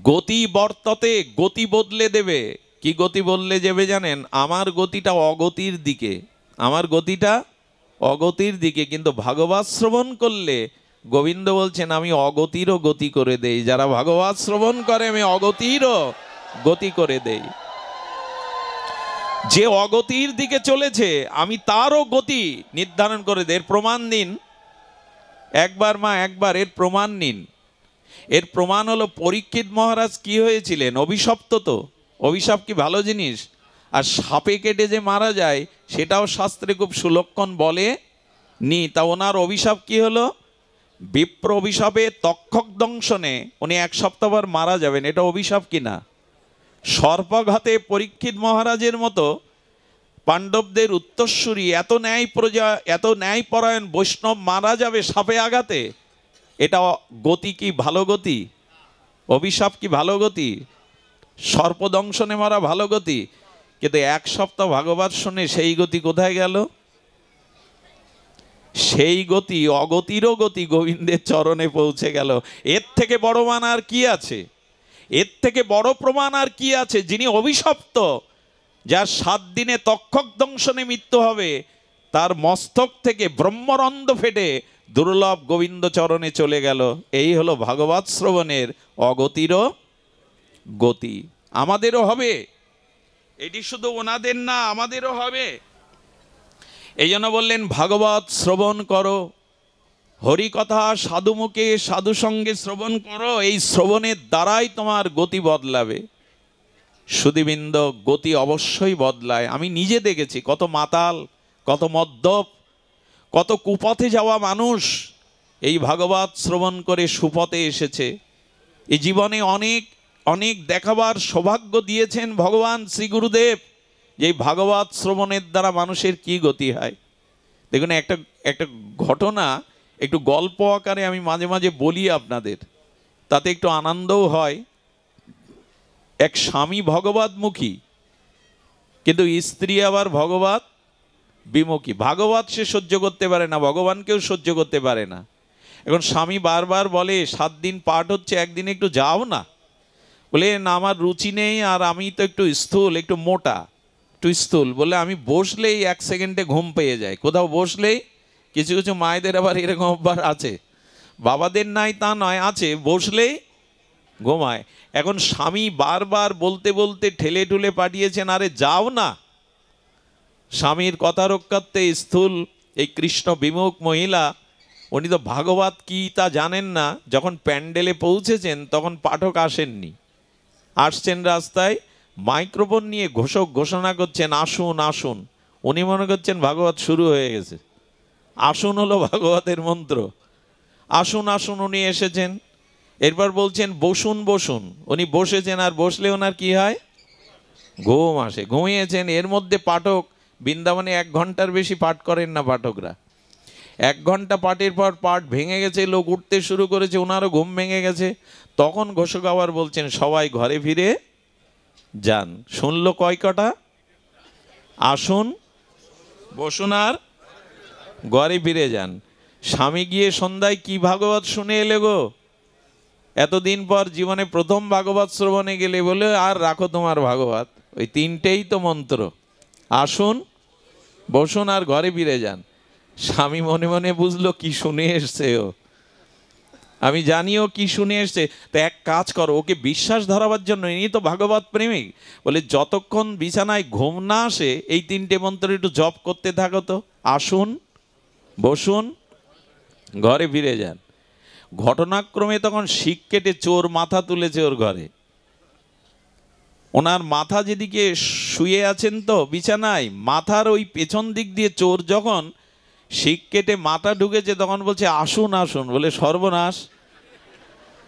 গতি বর্ততে, গতি বদলে দেবে। কি গতি বদলে যাবে জানেন? আমার গতিটা অগতির দিকে, আমার গতিটা অগতির দিকে। কিন্তু ভাগবত শ্রবণ করলে গোবিন্দ বলছেন আমি অগতিরও গতি করে দেই। যারা ভাগবত শ্রবণ করে আমি অগতিরও গতি করে দেই। যে অগতির দিকে চলেছে আমি তারও গতি নির্ধারণ করে দেয়। এর প্রমাণ দিন একবার, মা একবার এর প্রমাণ নিন। এর প্রমাণ হলো পরীক্ষিত মহারাজ কি হয়েছিলেন? অভিশপ্ত। তো অভিশাপ কি ভালো জিনিস? আর সাপে কেটে যে মারা যায় সেটাও শাস্ত্রে খুব সুলক্ষণ বলে নি। তা ওনার অভিশাপ কি হলো? বিপ্র অভিশাপে তক্ষক দংশনে উনি 1 সপ্তাহ পর মারা যাবেন। এটা অভিশাপ কিনা? সর্পঘাতে পরীক্ষিত মহারাজের মতো পাণ্ডবদের উত্তরসূরি এত ন্যায়পরায়ণ বৈষ্ণব মারা যাবে সাপে আঘাতে, এটা গতি কি ভালো গতি? অভিশাপ কি ভালো গতি? সর্পদংশনে মারা ভালো গতি? কিন্তু 1 সপ্তাহ ভাগবত শুনে সেই গতি কোথায় গেল? সেই গতি অগতিরও গতি গোবিন্দের চরণে পৌঁছে গেল। এর থেকে বড় মান আর কি আছে? এর থেকে বড় প্রমাণ আর কি আছে? যিনি অভিশপ্ত, যার 7 দিনে তক্ষক দংশনে মৃত্যু হবে, তার মস্তক থেকে ব্রহ্মরন্ধ্র ফেটে দুর্লভ গোবিন্দ চরণে চলে গেল। এই হলো ভাগবত শ্রবণের অগতিরও গতি। আমাদেরও হবে, এটি শুধু ওনাদের না, আমাদেরও হবে। এই জন্য বললেন ভাগবত শ্রবণ করো, হরিকথা সাধুমুখে সাধু সঙ্গে শ্রবণ করো। এই শ্রবণের দ্বারাই তোমার গতি বদলাবে। সুধীবৃন্দ, গতি অবশ্যই বদলায়। আমি নিজে দেখেছি কত মাতাল, কত মদ্যপ, কত কুপথে যাওয়া মানুষ এই ভাগবত শ্রবণ করে সুপথে এসেছে। এই জীবনে অনেক অনেক দেখাবার সৌভাগ্য দিয়েছেন ভগবান শ্রী গুরুদেব, যে ভাগবত শ্রবণের দ্বারা মানুষের কি গতি হয়। দেখুন, একটা ঘটনা একটু গল্প আকারে আমি মাঝে মাঝে বলি আপনাদের, তাতে একটু আনন্দও হয়। এক স্বামী ভগবতমুখী, কিন্তু স্ত্রী আবার ভগবত বিমুখী। ভাগবত সে সহ্য করতে পারে না, ভগবানকেও সহ্য করতে পারে না। এখন স্বামী বারবার বলে 7 দিন পাঠ হচ্ছে, একদিন একটু যাও না। বলে না, আমার রুচি নেই, আর আমি তো একটু স্থূল, একটু মোটা, একটু স্থূল। বলে আমি বসলেই 1 সেকেন্ডে ঘুম পেয়ে যায়, কোথাও বসলেই। কিছু কিছু মায়েদের আবার এরকম অভ্যাস আছে, বাবাদের নাই তা নয়, আছে, বসলেই ঘুমায়। এখন স্বামী বারবার বলতে বলতে ঠেলে ঠুলে পাঠিয়েছেন, আরে যাও না। স্বামীর কথা রক্ষার্থে স্থূল এই কৃষ্ণ বিমুখ মহিলা, উনি তো ভাগবত কি তা জানেন না। যখন প্যান্ডেলে পৌঁছেছেন তখন পাঠক আসেননি, আসছেন রাস্তায় মাইক্রোফোন নিয়ে ঘোষণা করছেন, আসুন আসুন। উনি মনে করছেন ভাগবত শুরু হয়ে গেছে। আসুন হলো ভাগবতের মন্ত্র। আসুন আসুন, উনি এসেছেন। এরপর বলছেন বসুন বসুন, উনি বসেছেন, আর বসলে ওনার কি হয়? ঘুম আসে, ঘুমিয়েছেন। এর মধ্যে পাঠক, বৃন্দাবনে 1 ঘন্টার বেশি পাঠ করেন না পাঠকরা। 1 ঘন্টা পাঠের পর পাঠ ভেঙে গেছে, লোক উঠতে শুরু করেছে, ওনারও ঘুম ভেঙে গেছে। তখন ঘোষক আবার বলছেন সবাই ঘরে ফিরে যান। শুনলো কয় কটা? আসুন বসুন আর ঘরে ফিরে যান। স্বামী গিয়ে সন্ধ্যায় কি ভাগবত শুনে এলে গো? এতদিন পর জীবনে প্রথম ভাগবত শ্রবণে গেলে। বলে আর রাখো তোমার ভাগবত, ওই 3টেই তো মন্ত্র, আসুন বসুন আর ঘরে ফিরে যান। স্বামী মনে মনে বুঝলো কি শুনে এসছে ও, আমি জানিও কি শুনে এসছে। তো এক কাজ করো, ওকে বিশ্বাস ধরাবার জন্য, ইনি তো ভাগবত প্রেমিক, বলে যতক্ষণ বিছানায় ঘুম না আসে এই 3টে মন্ত্র একটু জপ করতে থাকো তো, আসুন বসুন ঘরে ফিরে যান। ঘটনাক্রমে তখন শিক কেটে চোর মাথা তুলেছে ওর ঘরে। ওনার মাথা যেদিকে শুয়ে আছেন তো বিছানায়, মাথার ওই পেছন দিক দিয়ে চোর যখন শিক কেটে মাথা ঢুকেছে তখন বলছে আসুন আসুন। বলে সর্বনাশ,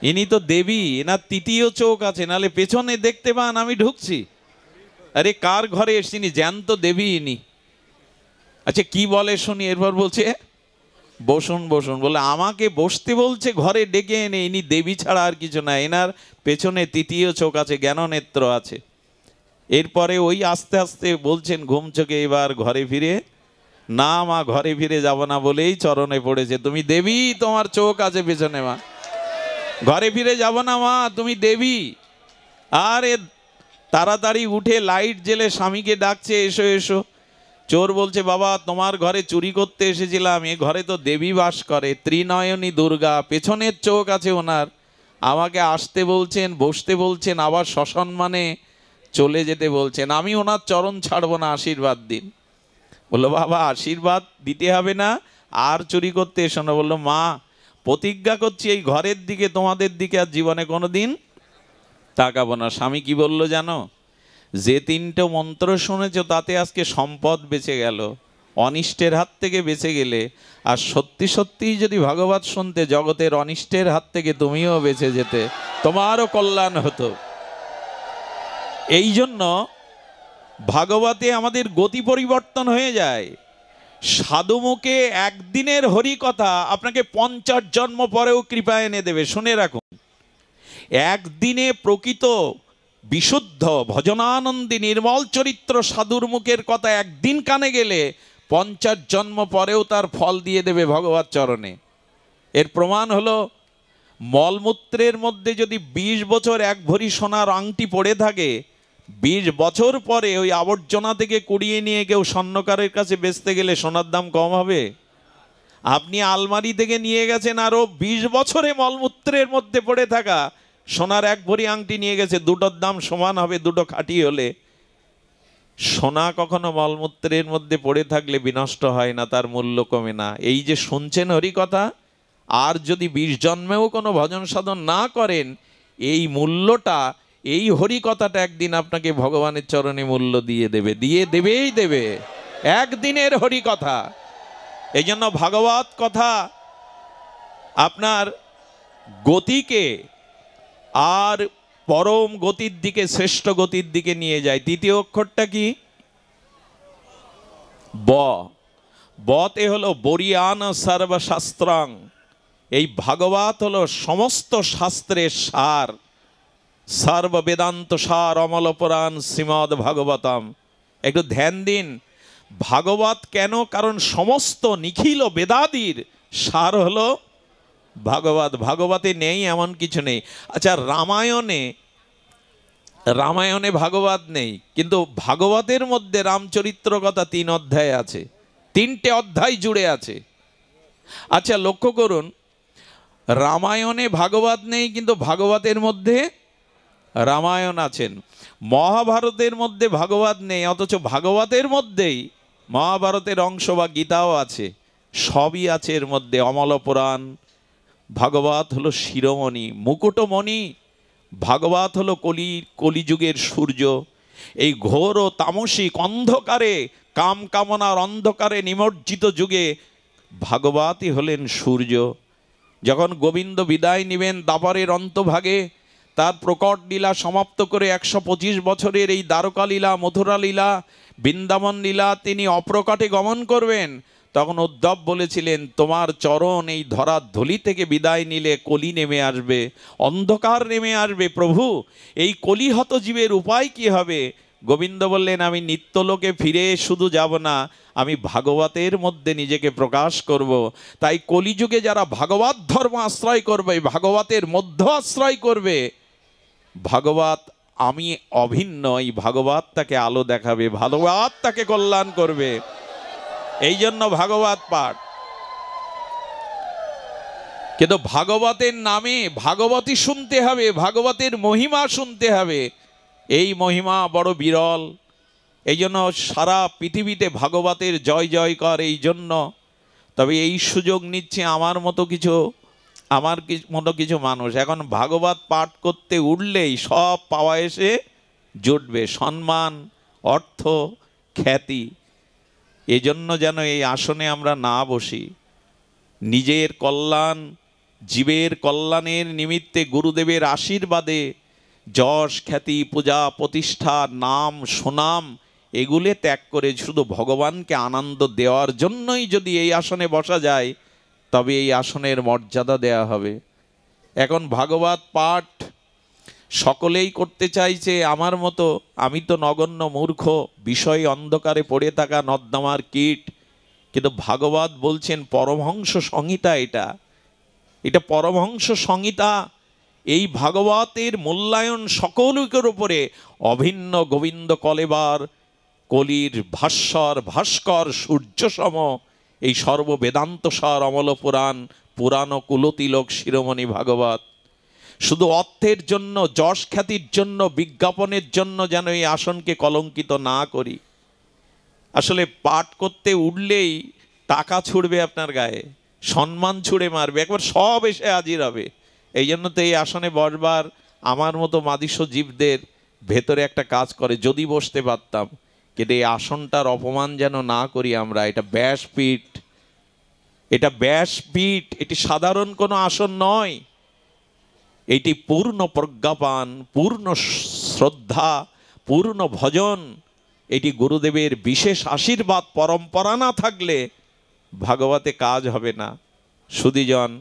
ইনি তো দেবী, এনার 3য় চোখ আছে, নাহলে পেছনে দেখতে পান আমি ঢুকছি। আরে কার ঘরে এসছি, জ্যান্ত দেবী ইনি। আচ্ছা কি বলে শুনি। এরপর বলছে বসুন বসুন। বলে আমাকে বসতে বলছে ঘরে ডেকে এনে, ইনি দেবী ছাড়া আর কিছু না, এনার পেছনে 3য় চোখ আছে, জ্ঞাননেত্র আছে। এরপরে ওই আস্তে আস্তে বলছেন ঘুম চোখে, এবার ঘরে ফিরে না মা, ঘরে ফিরে যাব না বলেই চরণে পড়েছে। তুমি দেবী, তোমার চোখ আছে পেছনে মা, ঘরে ফিরে যাব না মা, তুমি দেবী। আরে তাড়াতাড়ি উঠে লাইট জেলে স্বামীকে ডাকছে, এসো এসো। চোর বলছে বাবা, তোমার ঘরে চুরি করতে এসেছিলাম, এ ঘরে তো দেবী বাস করে, ত্রিনয়নী দুর্গা, পেছনের চোখ আছে ওনার। আমাকে আসতে বলছেন, বসতে বলছেন, আবার সসম্মানে চলে যেতে বলছেন। আমি ওনার চরণ ছাড়বো না, আশীর্বাদ দিন। বললো বাবা আশীর্বাদ দিতে হবে না, আর চুরি করতে এসো না। বললো মা প্রতিজ্ঞা করছি এই ঘরের দিকে তোমাদের দিকে আর জীবনে কোনো দিন তাকাবো না। স্বামী কি বলল জানো? যে 3টে মন্ত্র শুনেছ তাতে আজকে সম্পদ বেঁচে গেল, অনিষ্টের হাত থেকে বেঁচে গেলে। আর সত্যি সত্যিই যদি ভাগবত শুনতে জগতের অনিষ্টের হাত থেকে তুমিও বেঁচে যেতে, তোমারও কল্যাণ হতো। এই জন্য ভাগবতে আমাদের গতি পরিবর্তন হয়ে যায়। সাধুমুখে একদিনের হরিকথা আপনাকে 50 জন্ম পরেও কৃপা এনে দেবে। শুনে রাখুন, একদিনে প্রকৃত বিশুদ্ধ ভজনানন্দী নির্মল চরিত্র সাধুর মুখের কথা একদিন কানে গেলে 50 জন্ম পরেও তার ফল দিয়ে দেবে ভগবত চরণে। এর প্রমাণ হলো, মলমূত্রের মধ্যে যদি 20 বছর এক ভরি সোনার আংটি পড়ে থাকে, 20 বছর পরে ওই আবর্জনা থেকে কুড়িয়ে নিয়ে কেউ স্বর্ণকারের কাছে বেচতে গেলে সোনার দাম কম হবে? আপনি আলমারি থেকে নিয়ে গেছেন, আরও 20 বছরে মলমূত্রের মধ্যে পড়ে থাকা সোনার এক ভরি আংটি নিয়ে গেছে, দুটোর দাম সমান হবে দুটো খাঁটি হলে। সোনা কখনো মলমূত্রের মধ্যে পড়ে থাকলে বিনষ্ট হয় না, তার মূল্য কমে না। এই যে শুনছেন হরিকথা, আর যদি 20 জন্মেও কোনো ভজন সাধন না করেন, এই মূল্যটা, এই হরিকথাটা একদিন আপনাকে ভগবানের চরণে মূল্য দিয়ে দেবে, দিয়ে দেবেই দেবে। একদিনের হরিকথা। এই জন্য ভাগবত কথা আপনার গতিকে আর পরম গতির দিকে, শ্রেষ্ঠ গতির দিকে নিয়ে যায়। তৃতীয় অক্ষরটা কি? ব। বতে হলো বরিয়ান সর্বশাস্ত্রাং। এই ভাগবত হলো সমস্ত শাস্ত্রের সার, সর্ব বেদান্ত সার, অমল পুরাণ শ্রীমদ ভাগবতম। একটু ধ্যান দিন, ভাগবত কেন? কারণ সমস্ত নিখিল বেদাদির সার হলো ভাগবত। ভাগবতে নেই এমন কিছু নেই। আচ্ছা, রামায়ণে ভাগবত নেই, কিন্তু ভাগবতের মধ্যে রামচরিত্র কথা 3 অধ্যায় আছে, 3টে অধ্যায় জুড়ে আছে। আচ্ছা লক্ষ্য করুন, রামায়ণে ভাগবত নেই কিন্তু ভাগবতের মধ্যে রামায়ণ আছেন। মহাভারতের মধ্যে ভাগবত নেই, অথচ ভাগবতের মধ্যেই মহাভারতের অংশ বা গীতাও আছে, সবই আছে এর মধ্যে। অমল পুরাণ। ভাগবত হলো শিরোমণি, মুকুটমণি। ভাগবত হলো কলিযুগের সূর্য। এই ঘোর ও তামসিক অন্ধকারে, কাম কামনার অন্ধকারে নিমজ্জিত যুগে ভাগবতই হলেন সূর্য। যখন গোবিন্দ বিদায় নেবেন দাপরের অন্তভাগে, তার প্রকট লীলা সমাপ্ত করে 125 বছরের এই দ্বারকা লীলা, মথুরা লীলা, বৃন্দাবন লীলা তিনি অপ্রকটে গমন করবেন, তখন উদ্ধব বলেছিলেন তোমার চরণ এই ধরার ধুলি থেকে বিদায় নিলে কলি নেমে আসবে, অন্ধকার নেমে আসবে। প্রভু এই কলিহত জীবের উপায় কি হবে? গোবিন্দ বললেন আমি নিত্যলোকে ফিরে শুধু যাব না, আমি ভাগবতের মধ্যে নিজেকে প্রকাশ করব। তাই কলিযুগে যারা ভাগবত ধর্ম আশ্রয় করবে, ভাগবতের মধ্য আশ্রয় করবে, ভাগবত আমি অভিন্ন, এই ভাগবত তাকে আলো দেখাবে, ভাগবত তাকে কল্যাণ করবে। এই জন্য ভাগবত পাঠ। কিন্তু ভাগবতের নামে ভাগবতী শুনতে হবে, ভাগবতের মহিমা শুনতে হবে। এই মহিমা বড় বিরল। এই জন্য সারা পৃথিবীতে ভাগবতের জয় জয়কার। এই জন্য তবে এই সুযোগ নিচ্ছে আমার মতো কিছু মানুষ। এখন ভাগবত পাঠ করতে উঠলেই সব পাওয়া এসে জুটবে, সম্মান, অর্থ, খ্যাতি। এজন্য যেন এই আসনে আমরা না বসি। নিজের কল্যাণ, জীবের কল্যাণের নিমিত্তে গুরুদেবের আশীর্বাদে যশ, খ্যাতি, পূজা, প্রতিষ্ঠা, নাম, সুনাম এগুলো ত্যাগ করে শুধু ভগবানকে আনন্দ দেওয়ার জন্যই যদি এই আসনে বসা যায়, তবে এই আসনের মর্যাদা দেয়া হবে। এখন ভাগবত পাঠ সকলেই করতে চাইছে আমার মতো। আমি তো নগণ্য মূর্খ, বিষয় অন্ধকারে পড়ে থাকা নর্দমার কীট। কিন্তু ভাগবত বলছেন পরমহংস সংহিতা, এটা পরমহংস সংহিতা। এই ভাগবতের মূল্যায়ন সকলের উপরে অভিন্ন। গোবিন্দ কলেবার, কলির ভাস্কর সূর্যসম এই সর্ববেদান্ত সার অমল পুরাণ, পুরাণ কুলতিলক শিরোমণি ভাগবত। শুধু অর্থের জন্য, যশ খ্যাতির জন্য, বিজ্ঞাপনের জন্য যেন এই আসনকে কলঙ্কিত না করি। আসলে পাঠ করতে উঠলেই টাকা ছুড়বে আপনার গায়ে, সম্মান ছুড়ে মারবে, একবার সব এসে হাজির হবে। এই জন্য তো এই আসনে বসবার আমার মতো মাদিস্য জীবদের ভেতরে একটা কাজ করে, যদি বসতে পারতাম। কিন্তু এই আসনটার অপমান যেন না করি আমরা। এটা ব্যাসপীঠ, এটা ব্যাসপীঠ, এটি সাধারণ কোনো আসন নয়। এটি পূর্ণ প্রজ্ঞাপান, পূর্ণ শ্রদ্ধা, পূর্ণ ভজন। এটি গুরুদেবের বিশেষ আশীর্বাদ। পরম্পরা না থাকলে ভাগবতে কাজ হবে না সুধীজন।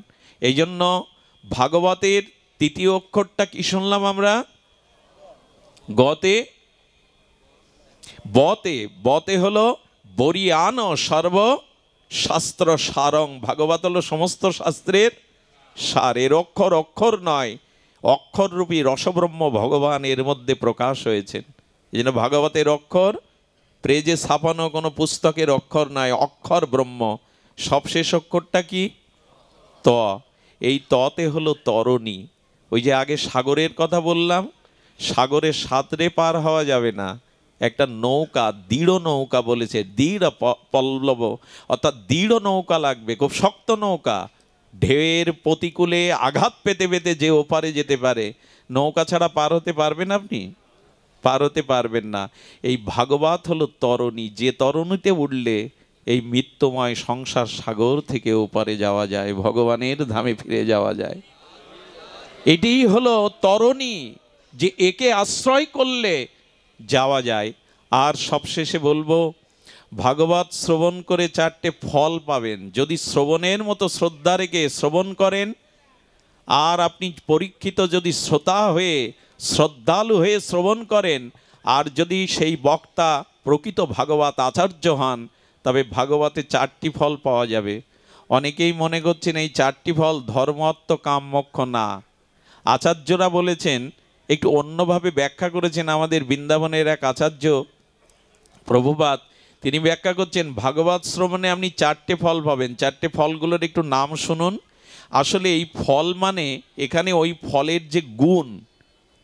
এই জন্য ভাগবতের তৃতীয় অক্ষরটা কি শুনলাম আমরা? গতে, বতে। বতে হলো বরিয়ান সর্ব শাস্ত্র সারং। ভাগবত হলো সমস্ত শাস্ত্রের সার। এর অক্ষর অক্ষর নয়, অক্ষররূপী রসব্রহ্ম ভগবান এর মধ্যে প্রকাশ হয়েছেন। এই জন্য ভাগবতের অক্ষর প্রেজে ছাপানো কোনো পুস্তকের অক্ষর নয়, অক্ষর ব্রহ্ম। সবশেষ অক্ষরটা কি? ত। এই ততে হলো তরণী। ওই যে আগে সাগরের কথা বললাম, সাগরে সাঁতরে পার হওয়া যাবে না, একটা নৌকা, দৃঢ় নৌকা বলেছে, দৃঢ় পল্লব, অর্থাৎ দৃঢ় নৌকা লাগবে, খুব শক্ত নৌকা। ঢেউয়ের প্রতিকূলে আঘাত পেতে পেতে যে ওপারে যেতে পারে, নৌকা ছাড়া পার হতে পারবেন আপনি? পার হতে পারবেন না। এই ভাগবত হলো তরণী, যে তরণীতে উঠলে এই মৃত্যুময় সংসার সাগর থেকে ওপারে যাওয়া যায়, ভগবানের ধামে ফিরে যাওয়া যায়। এটিই হলো তরণী, যে একে আশ্রয় করলে যাওয়া যায়। আর সবশেষে বলবো, ভাগবত শ্রবণ করে 4টে ফল পাবেন যদি শ্রবণের মতো শ্রদ্ধা রেখে শ্রবণ করেন। আর আপনি পরীক্ষিত যদি শ্রোতা হয়ে, শ্রদ্ধালু হয়ে শ্রবণ করেন, আর যদি সেই বক্তা প্রকৃত ভাগবত আচার্য হন, তবে ভাগবতে 4টি ফল পাওয়া যাবে। অনেকেই মনে করছেন এই 4টি ফল ধর্ম, অর্থ, কাম, মোক্ষ। না, আচার্যরা বলেছেন, একটু অন্যভাবে ব্যাখ্যা করেছেন আমাদের বৃন্দাবনের এক আচার্য প্রভুপাদ। তিনি ব্যাখ্যা করছেন, ভাগবত শ্রবণে আপনি 4টে ফল পাবেন। 4টে ফলগুলোর একটু নাম শুনুন। আসলে এই ফল মানে এখানে ওই ফলের যে গুণ,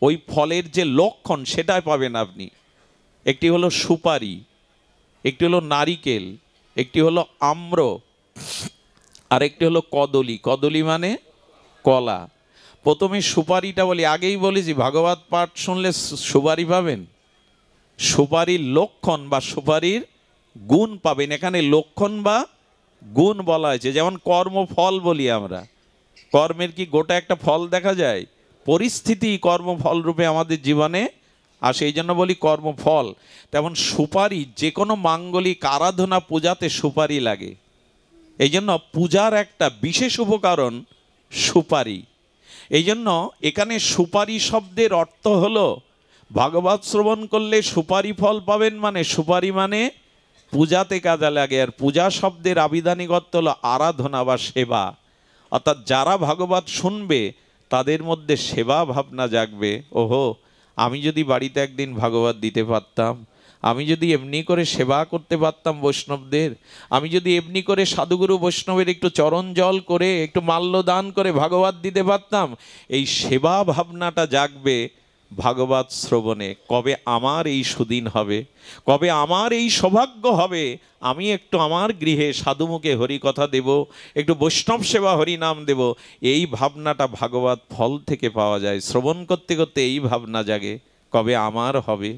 ওই ফলের যে লক্ষণ, সেটাই পাবেন আপনি। একটি হলো সুপারি, একটি হলো নারিকেল, একটি হলো আম্র, আর একটি হলো কদলী। কদলী মানে কলা। প্রথমে সুপারিটা বলি, আগেই বলেছি ভাগবত পাঠ শুনলে সুপারি পাবেন। সুপারির লক্ষণ বা সুপারির গুণ পাবেন। এখানে লক্ষণ বা গুণ বলা হয়েছে। যেমন কর্মফল বলি আমরা, কর্মের কি গোটা একটা ফল দেখা যায়? পরিস্থিতি কর্মফল রূপে আমাদের জীবনে আসে, এই জন্য বলি কর্মফল। তেমন সুপারি, যে কোনো মাঙ্গলিক আরাধনা পূজাতে সুপারি লাগে। এই জন্য পূজার একটা বিশেষ উপকরণ সুপারি। এই জন্য এখানে সুপারি শব্দের অর্থ হলো, ভাগবত শ্রবণ করলে সুপারি ফল পাবেন, মানে সুপারি মানে পূজাতে কাজে লাগে। আর পূজা শব্দের আবিধানিক অর্থ হলো আরাধনা বা সেবা। অর্থাৎ যারা ভাগবত শুনবে তাদের মধ্যে সেবা ভাবনা জাগবে। ওহো, আমি যদি বাড়িতে একদিন ভাগবত দিতে পারতাম, আমি যদি এমনি করে সেবা করতে পারতাম বৈষ্ণবদের, আমি যদি এমনি করে সাধুগুরু বৈষ্ণবের একটু চরণ জল করে, একটু মাল্যদান করে ভাগবত দিতে পারতাম, এই সেবা ভাবনাটা জাগবে ভাগবত শ্রবণে। কবে আমার এই সুদিন হবে, কবে আমার এই সৌভাগ্য হবে, আমি একটু আমার গৃহে সাধুমুখে হরিকথা দেব, একটু বৈষ্ণব সেবা হরিনাম দেব। এই ভাবনাটা ভাগবত ফল থেকে পাওয়া যায়। শ্রবণ করতে করতে এই ভাবনা জাগে, কবে আমার হবে,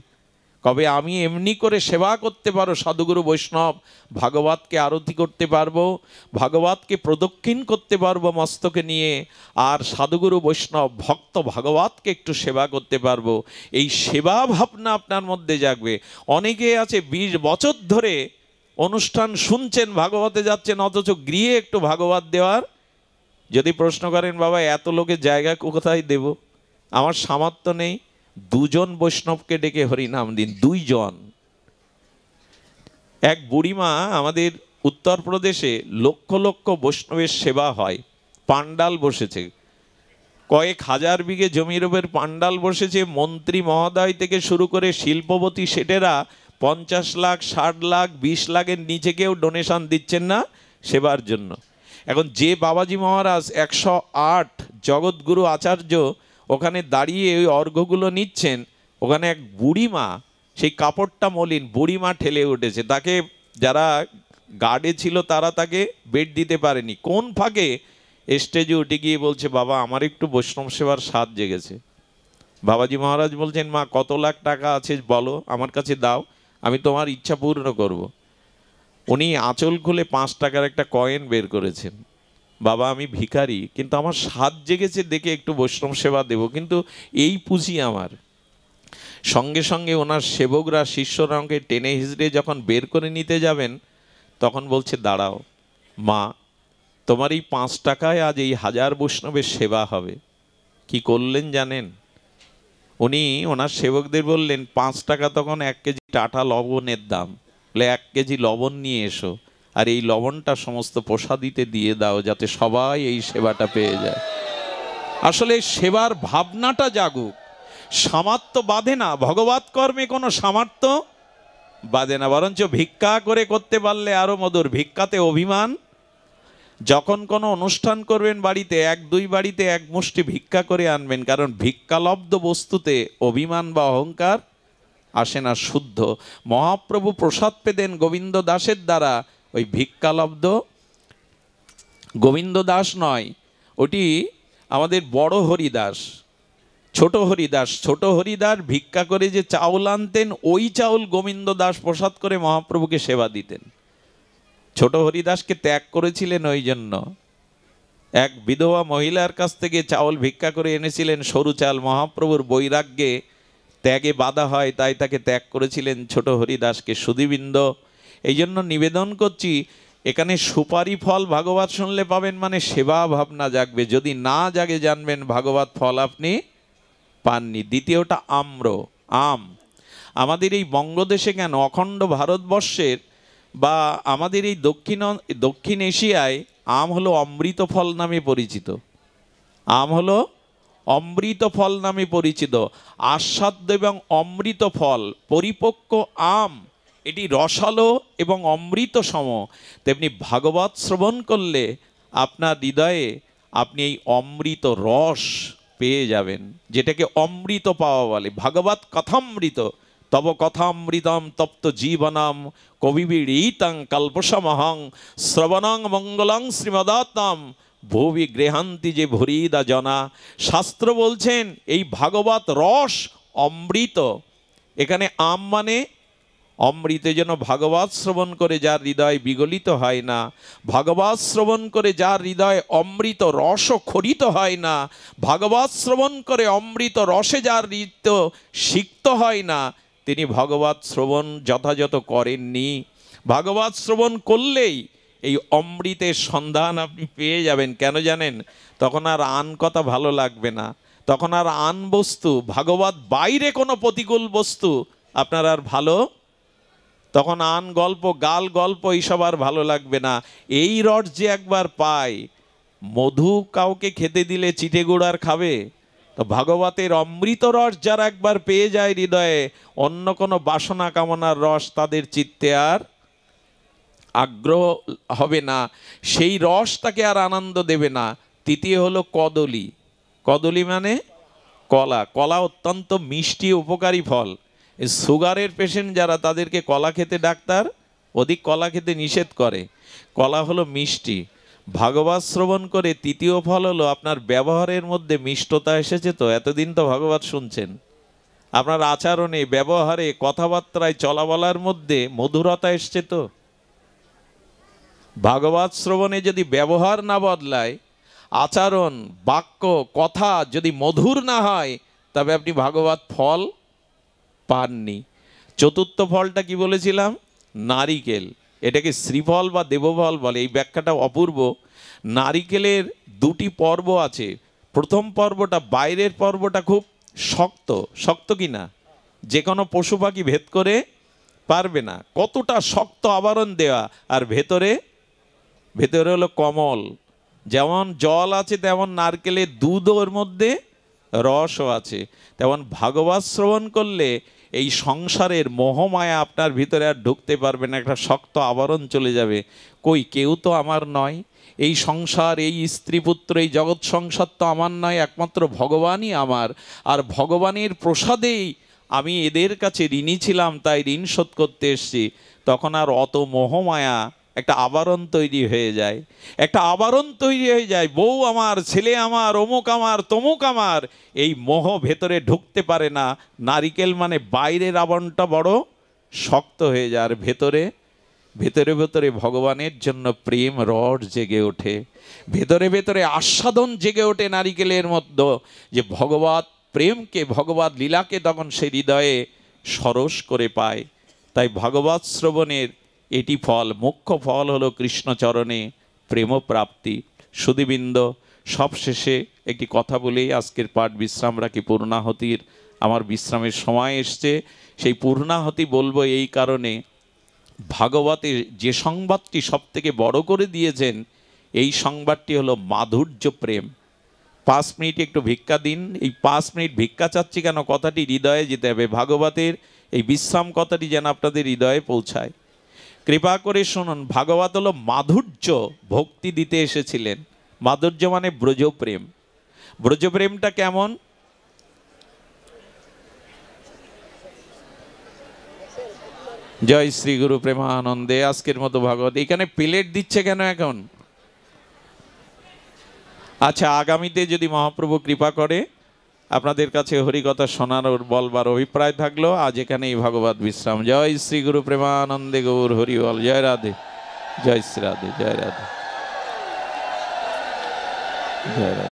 কবে আমি এমনি করে সেবা করতে পারো সাধুগুরু বৈষ্ণব, ভাগবতকে আরতি করতে পারবো, ভাগবতকে প্রদক্ষিণ করতে পারবো মস্তকে নিয়ে, আর সাধুগুরু বৈষ্ণব ভক্ত ভাগবতকে একটু সেবা করতে পারবো। এই সেবা ভাবনা আপনার মধ্যে জাগবে। অনেকে আছে 20 বছর ধরে অনুষ্ঠান শুনছেন, ভাগবতে যাচ্ছেন, অথচ গৃহে একটু ভাগবত দেওয়ার, যদি প্রশ্ন করেন বাবা এত লোকের জায়গা কোথায় দেব, আমার সামর্থ্য নেই, 2 জন বৈষ্ণবকে ডেকে হরিনাম দিন। 2 জন। এক বুড়িমা, আমাদের উত্তরপ্রদেশে লক্ষ লক্ষ বৈষ্ণবের সেবা হয়, পান্ডাল বসেছে, কয়েক হাজার বিঘে জমির উপর পান্ডাল বসেছে। মন্ত্রী মহোদয় থেকে শুরু করে শিল্পপতি শেঠেরা 50 লাখ, 60 লাখ, 20 লাখের নিচে কেউ ডোনেশন দিচ্ছেন না সেবার জন্য। এখন যে বাবাজি মহারাজ 108 জগৎগুরু আচার্য ওখানে দাঁড়িয়ে ওই অর্ঘ্যগুলো নিচ্ছেন, ওখানে এক বুড়িমা, সেই কাপড়টা মলিন, বুড়িমা ঠেলে উঠেছে। তাকে যারা গার্ডে ছিল তারা তাকে বেড দিতে পারেনি। কোন ফাঁকে স্টেজে উঠে গিয়ে বলছে, বাবা আমার একটু বৈষ্ণব সেবার স্বাদ জেগেছে। বাবাজি মহারাজ বলছেন, মা কত লাখ টাকা আছে বলো, আমার কাছে দাও, আমি তোমার ইচ্ছা পূর্ণ করব। উনি আঁচল খুলে 5 টাকার একটা কয়েন বের করেছেন। বাবা আমি ভিখারি, কিন্তু আমার স্বাদ জেগেছে দেখে একটু বৈষ্ণব সেবা দেব, কিন্তু এই পুঁজি আমার। সঙ্গে সঙ্গে ওনার সেবকরা শিষ্যরা আমাকে টেনে হিজড়ে যখন বের করে নিতে যাবেন, তখন বলছে, দাঁড়াও মা, তোমার এই 5 টাকায় আজ এই 1000 বৈষ্ণবের সেবা হবে। কি করলেন জানেন? উনি ওনার সেবকদের বললেন, 5 টাকা তখন 1 কেজি টাটা লবণের দাম, বলে 1 কেজি লবণ নিয়ে এসো, আর এই লবণটা সমস্ত প্রসাদিতে দিয়ে দাও, যাতে সবাই এই সেবাটা পেয়ে যায়। আসলে সেবার ভাবনাটা জাগুক। সামর্থ্য বাঁধে না, ভগবৎ কর্মে কোনো সামর্থ্য বাঁধে না, বরঞ্চ ভিক্ষা করে করতে পারলে আরো মধুর। ভিক্ষাতে অভিমান। যখন কোনো অনুষ্ঠান করবেন বাড়িতে, 1-2 বাড়িতে 1 মুষ্টি ভিক্ষা করে আনবেন, কারণ ভিক্ষালব্ধ বস্তুতে অভিমান বা অহংকার আসে না, শুদ্ধ। মহাপ্রভু প্রসাদ পেতেন গোবিন্দ দাসের দ্বারা, ওই ভিক্ষালব্ধ গোবিন্দ দাস নয়, ওটি আমাদের বড় হরিদাস, ছোট হরিদাস। ছোট হরিদাস ভিক্ষা করে যে চাউল আনতেন, ওই চাউল গোবিন্দ দাস প্রসাদ করে মহাপ্রভুকে সেবা দিতেন। ছোট হরিদাসকে ত্যাগ করেছিলেন ওই জন্য। এক বিধবা মহিলার কাছ থেকে চাউল ভিক্ষা করে এনেছিলেন, সরু চাল। মহাপ্রভুর বৈরাগ্যে ত্যাগে বাধা হয়, তাই তাকে ত্যাগ করেছিলেন ছোট হরিদাসকে। সুধীবৃন্দ, এই জন্য নিবেদন করছি, এখানে সুপারি ফল ভাগবত শুনলে পাবেন, মানে সেবা ভাবনা জাগবে। যদি না জাগে জানবেন ভাগবত ফল আপনি পাননি। দ্বিতীয়টা আম্র, আম। আমাদের এই বঙ্গদেশে কেন, অখণ্ড ভারতবর্ষের বা আমাদের এই দক্ষিণ এশিয়ায় আম হলো অমৃত ফল নামে পরিচিত। আম হলো অমৃত ফল নামে পরিচিত। আস্বাদ্য এবং অমৃত ফল, পরিপক্ক আম, এটি রসালো এবং অমৃত সম। তেমনি ভাগবত শ্রবণ করলে আপনার হৃদয়ে আপনি এই অমৃত রস পেয়ে যাবেন, যেটাকে অমৃত পাওয়া বলে। ভাগবত কথামৃত, তব কথামৃতম তপ্ত জীবনম কবিবিড়ীতং কল্পসমহং শ্রবণং মঙ্গলং শ্রীমদাত্তম ভুবি গৃহান্তি যে ভরিদা জনা। শাস্ত্র বলছেন এই ভাগবত রস অমৃত। এখানে আম মানে অমৃত। যেন ভাগবত শ্রবণ করে যার হৃদয় বিগলিত হয় না, ভাগবত শ্রবণ করে যার হৃদয় অমৃত রস খরিত হয় না, ভাগবত শ্রবণ করে অমৃত রসে যার হৃদ সিক্ত হয় না, তিনি ভগবত শ্রবণ যথাযথ করেননি। ভাগবত শ্রবণ করলেই এই অমৃতের সন্ধান আপনি পেয়ে যাবেন। কেন জানেন? তখন আর আন কথা ভালো লাগবে না, তখন আর আন বস্তু, ভাগবত বাইরে কোনো প্রতিকূল বস্তু আপনার আর ভালো, তখন আন গল্প, গাল গল্প এইসব আর ভালো লাগবে না। এই রস যে একবার পায়, মধু কাউকে খেতে দিলে চিটে গুড় আর খাবে? তো ভাগবতের অমৃত রস যারা একবার পেয়ে যায় হৃদয়ে, অন্য কোনো বাসনা কামনার রস তাদের চিত্তে আর আগ্রহ হবে না, সেই রস তাকে আর আনন্দ দেবে না। তৃতীয় হলো কদলী। কদলী মানে কলা। কলা অত্যন্ত মিষ্টি উপকারী ফল। সুগারের পেশেন্ট যারা, তাদেরকে কলা খেতে ডাক্তার অধিক কলা খেতে নিষেধ করে। কলা হলো মিষ্টি। ভাগবত শ্রবণ করে তৃতীয় ফল হলো আপনার ব্যবহারের মধ্যে মিষ্টতা এসেছে। তো এতদিন তো ভাগবত শুনছেন, আপনার আচরণে, ব্যবহারে, কথাবার্তায়, চলাবলার মধ্যে মধুরতা এসছে। তো ভাগবত শ্রবণে যদি ব্যবহার না বদলায়, আচরণ, বাক্য, কথা যদি মধুর না হয়, তবে আপনি ভাগবত ফল পাননি। চতুর্থ ফলটা কি বলেছিলাম? নারিকেল। এটাকে শ্রীফল বা দেবফল বলে। এই ব্যাখ্যাটা অপূর্ব। নারিকেলের 2টি পর্ব আছে। প্রথম পর্বটা, বাইরের পর্বটা খুব শক্ত, শক্ত কি না, যে কোনো পশু পাখি ভেদ করে পারবে না, কতটা শক্ত আবরণ দেওয়া। আর ভেতরে হলো কমল। যেমন জল আছে, তেমন নারকেলের দুধও ওর মধ্যে রসও আছে। তেমন ভাগবত শ্রবণ করলে এই সংসারের মোহমায়া আপনার ভিতরে আর ঢুকতে পারবে না, একটা শক্ত আবরণ চলে যাবে। কই, কেউ তো আমার নয়, এই সংসার, এই স্ত্রীপুত্র, এই জগৎ সংসার তো আমার নয়, একমাত্র ভগবানই আমার। আর ভগবানের প্রসাদেই আমি এদের কাছে ঋণী ছিলাম, তাই ঋণ শোধ করতে এসেছি। তখন আর অত মোহমায়া, একটা আবরণ তৈরি হয়ে যায়, একটা আবরণ তৈরি হয়ে যায়। বউ আমার, ছেলে আমার, অমুক আমার, তমুক আমার, এই মোহ ভেতরে ঢুকতে পারে না। নারিকেল মানে বাইরের আবরণটা বড় শক্ত হয়ে যায়, আর ভেতরে ভেতরে ভেতরে ভগবানের জন্য প্রেম রড জেগে ওঠে, ভেতরে ভেতরে আস্বাদন জেগে ওঠে নারিকেলের মধ্যে, যে ভগবত প্রেমকে, ভগবত লীলাকে তখন সে হৃদয়ে সরস করে পায়। তাই ভগবত শ্রবণের এটি ফল, মুখ্য ফল হলো কৃষ্ণচরণে প্রেমপ্রাপ্তি। সুধীবৃন্দ, সবশেষে একটি কথা বলেই আজকের পাঠ বিশ্রাম রাখি। পূর্ণাহতির আমার বিশ্রামের সময় এসছে। সেই পূর্ণাহতি বলবো এই কারণে, ভাগবতে যে সংবাদটি সব থেকে বড় করে দিয়েছেন, এই সংবাদটি হলো মাধুর্য প্রেম। 5 মিনিট একটু ভিক্ষা দিন। এই 5 মিনিট ভিক্ষা চাচ্ছি কেন, কথাটি হৃদয়ে যেতে হবে। ভাগবতের এই বিশ্রাম কথাটি যেন আপনাদের হৃদয়ে পৌঁছায়। কৃপা করে শুনুন, ভাগবত হলো মাধুর্য, ভক্তি দিতে এসেছিলেন। মাধুর্য মানে ব্রজপ্রেম। ব্রজপ্রেমটা কেমন? জয় শ্রী গুরু প্রেমানন্দে। আজকের মতো ভাগবত এখানে প্লেট দিচ্ছে কেন এখন? আচ্ছা, আগামীতে যদি মহাপ্রভু কৃপা করে আপনাদের কাছে হরিকথা শোনার বলবার অভিপ্রায় থাকলো। আজ এখানেই ভাগবত বিশ্রাম। জয় শ্রী গুরু প্রেমানন্দে গৌর হরি বল। জয় রাধে, জয় শ্রী রাধে, জয় রাধে, জয় রাধে।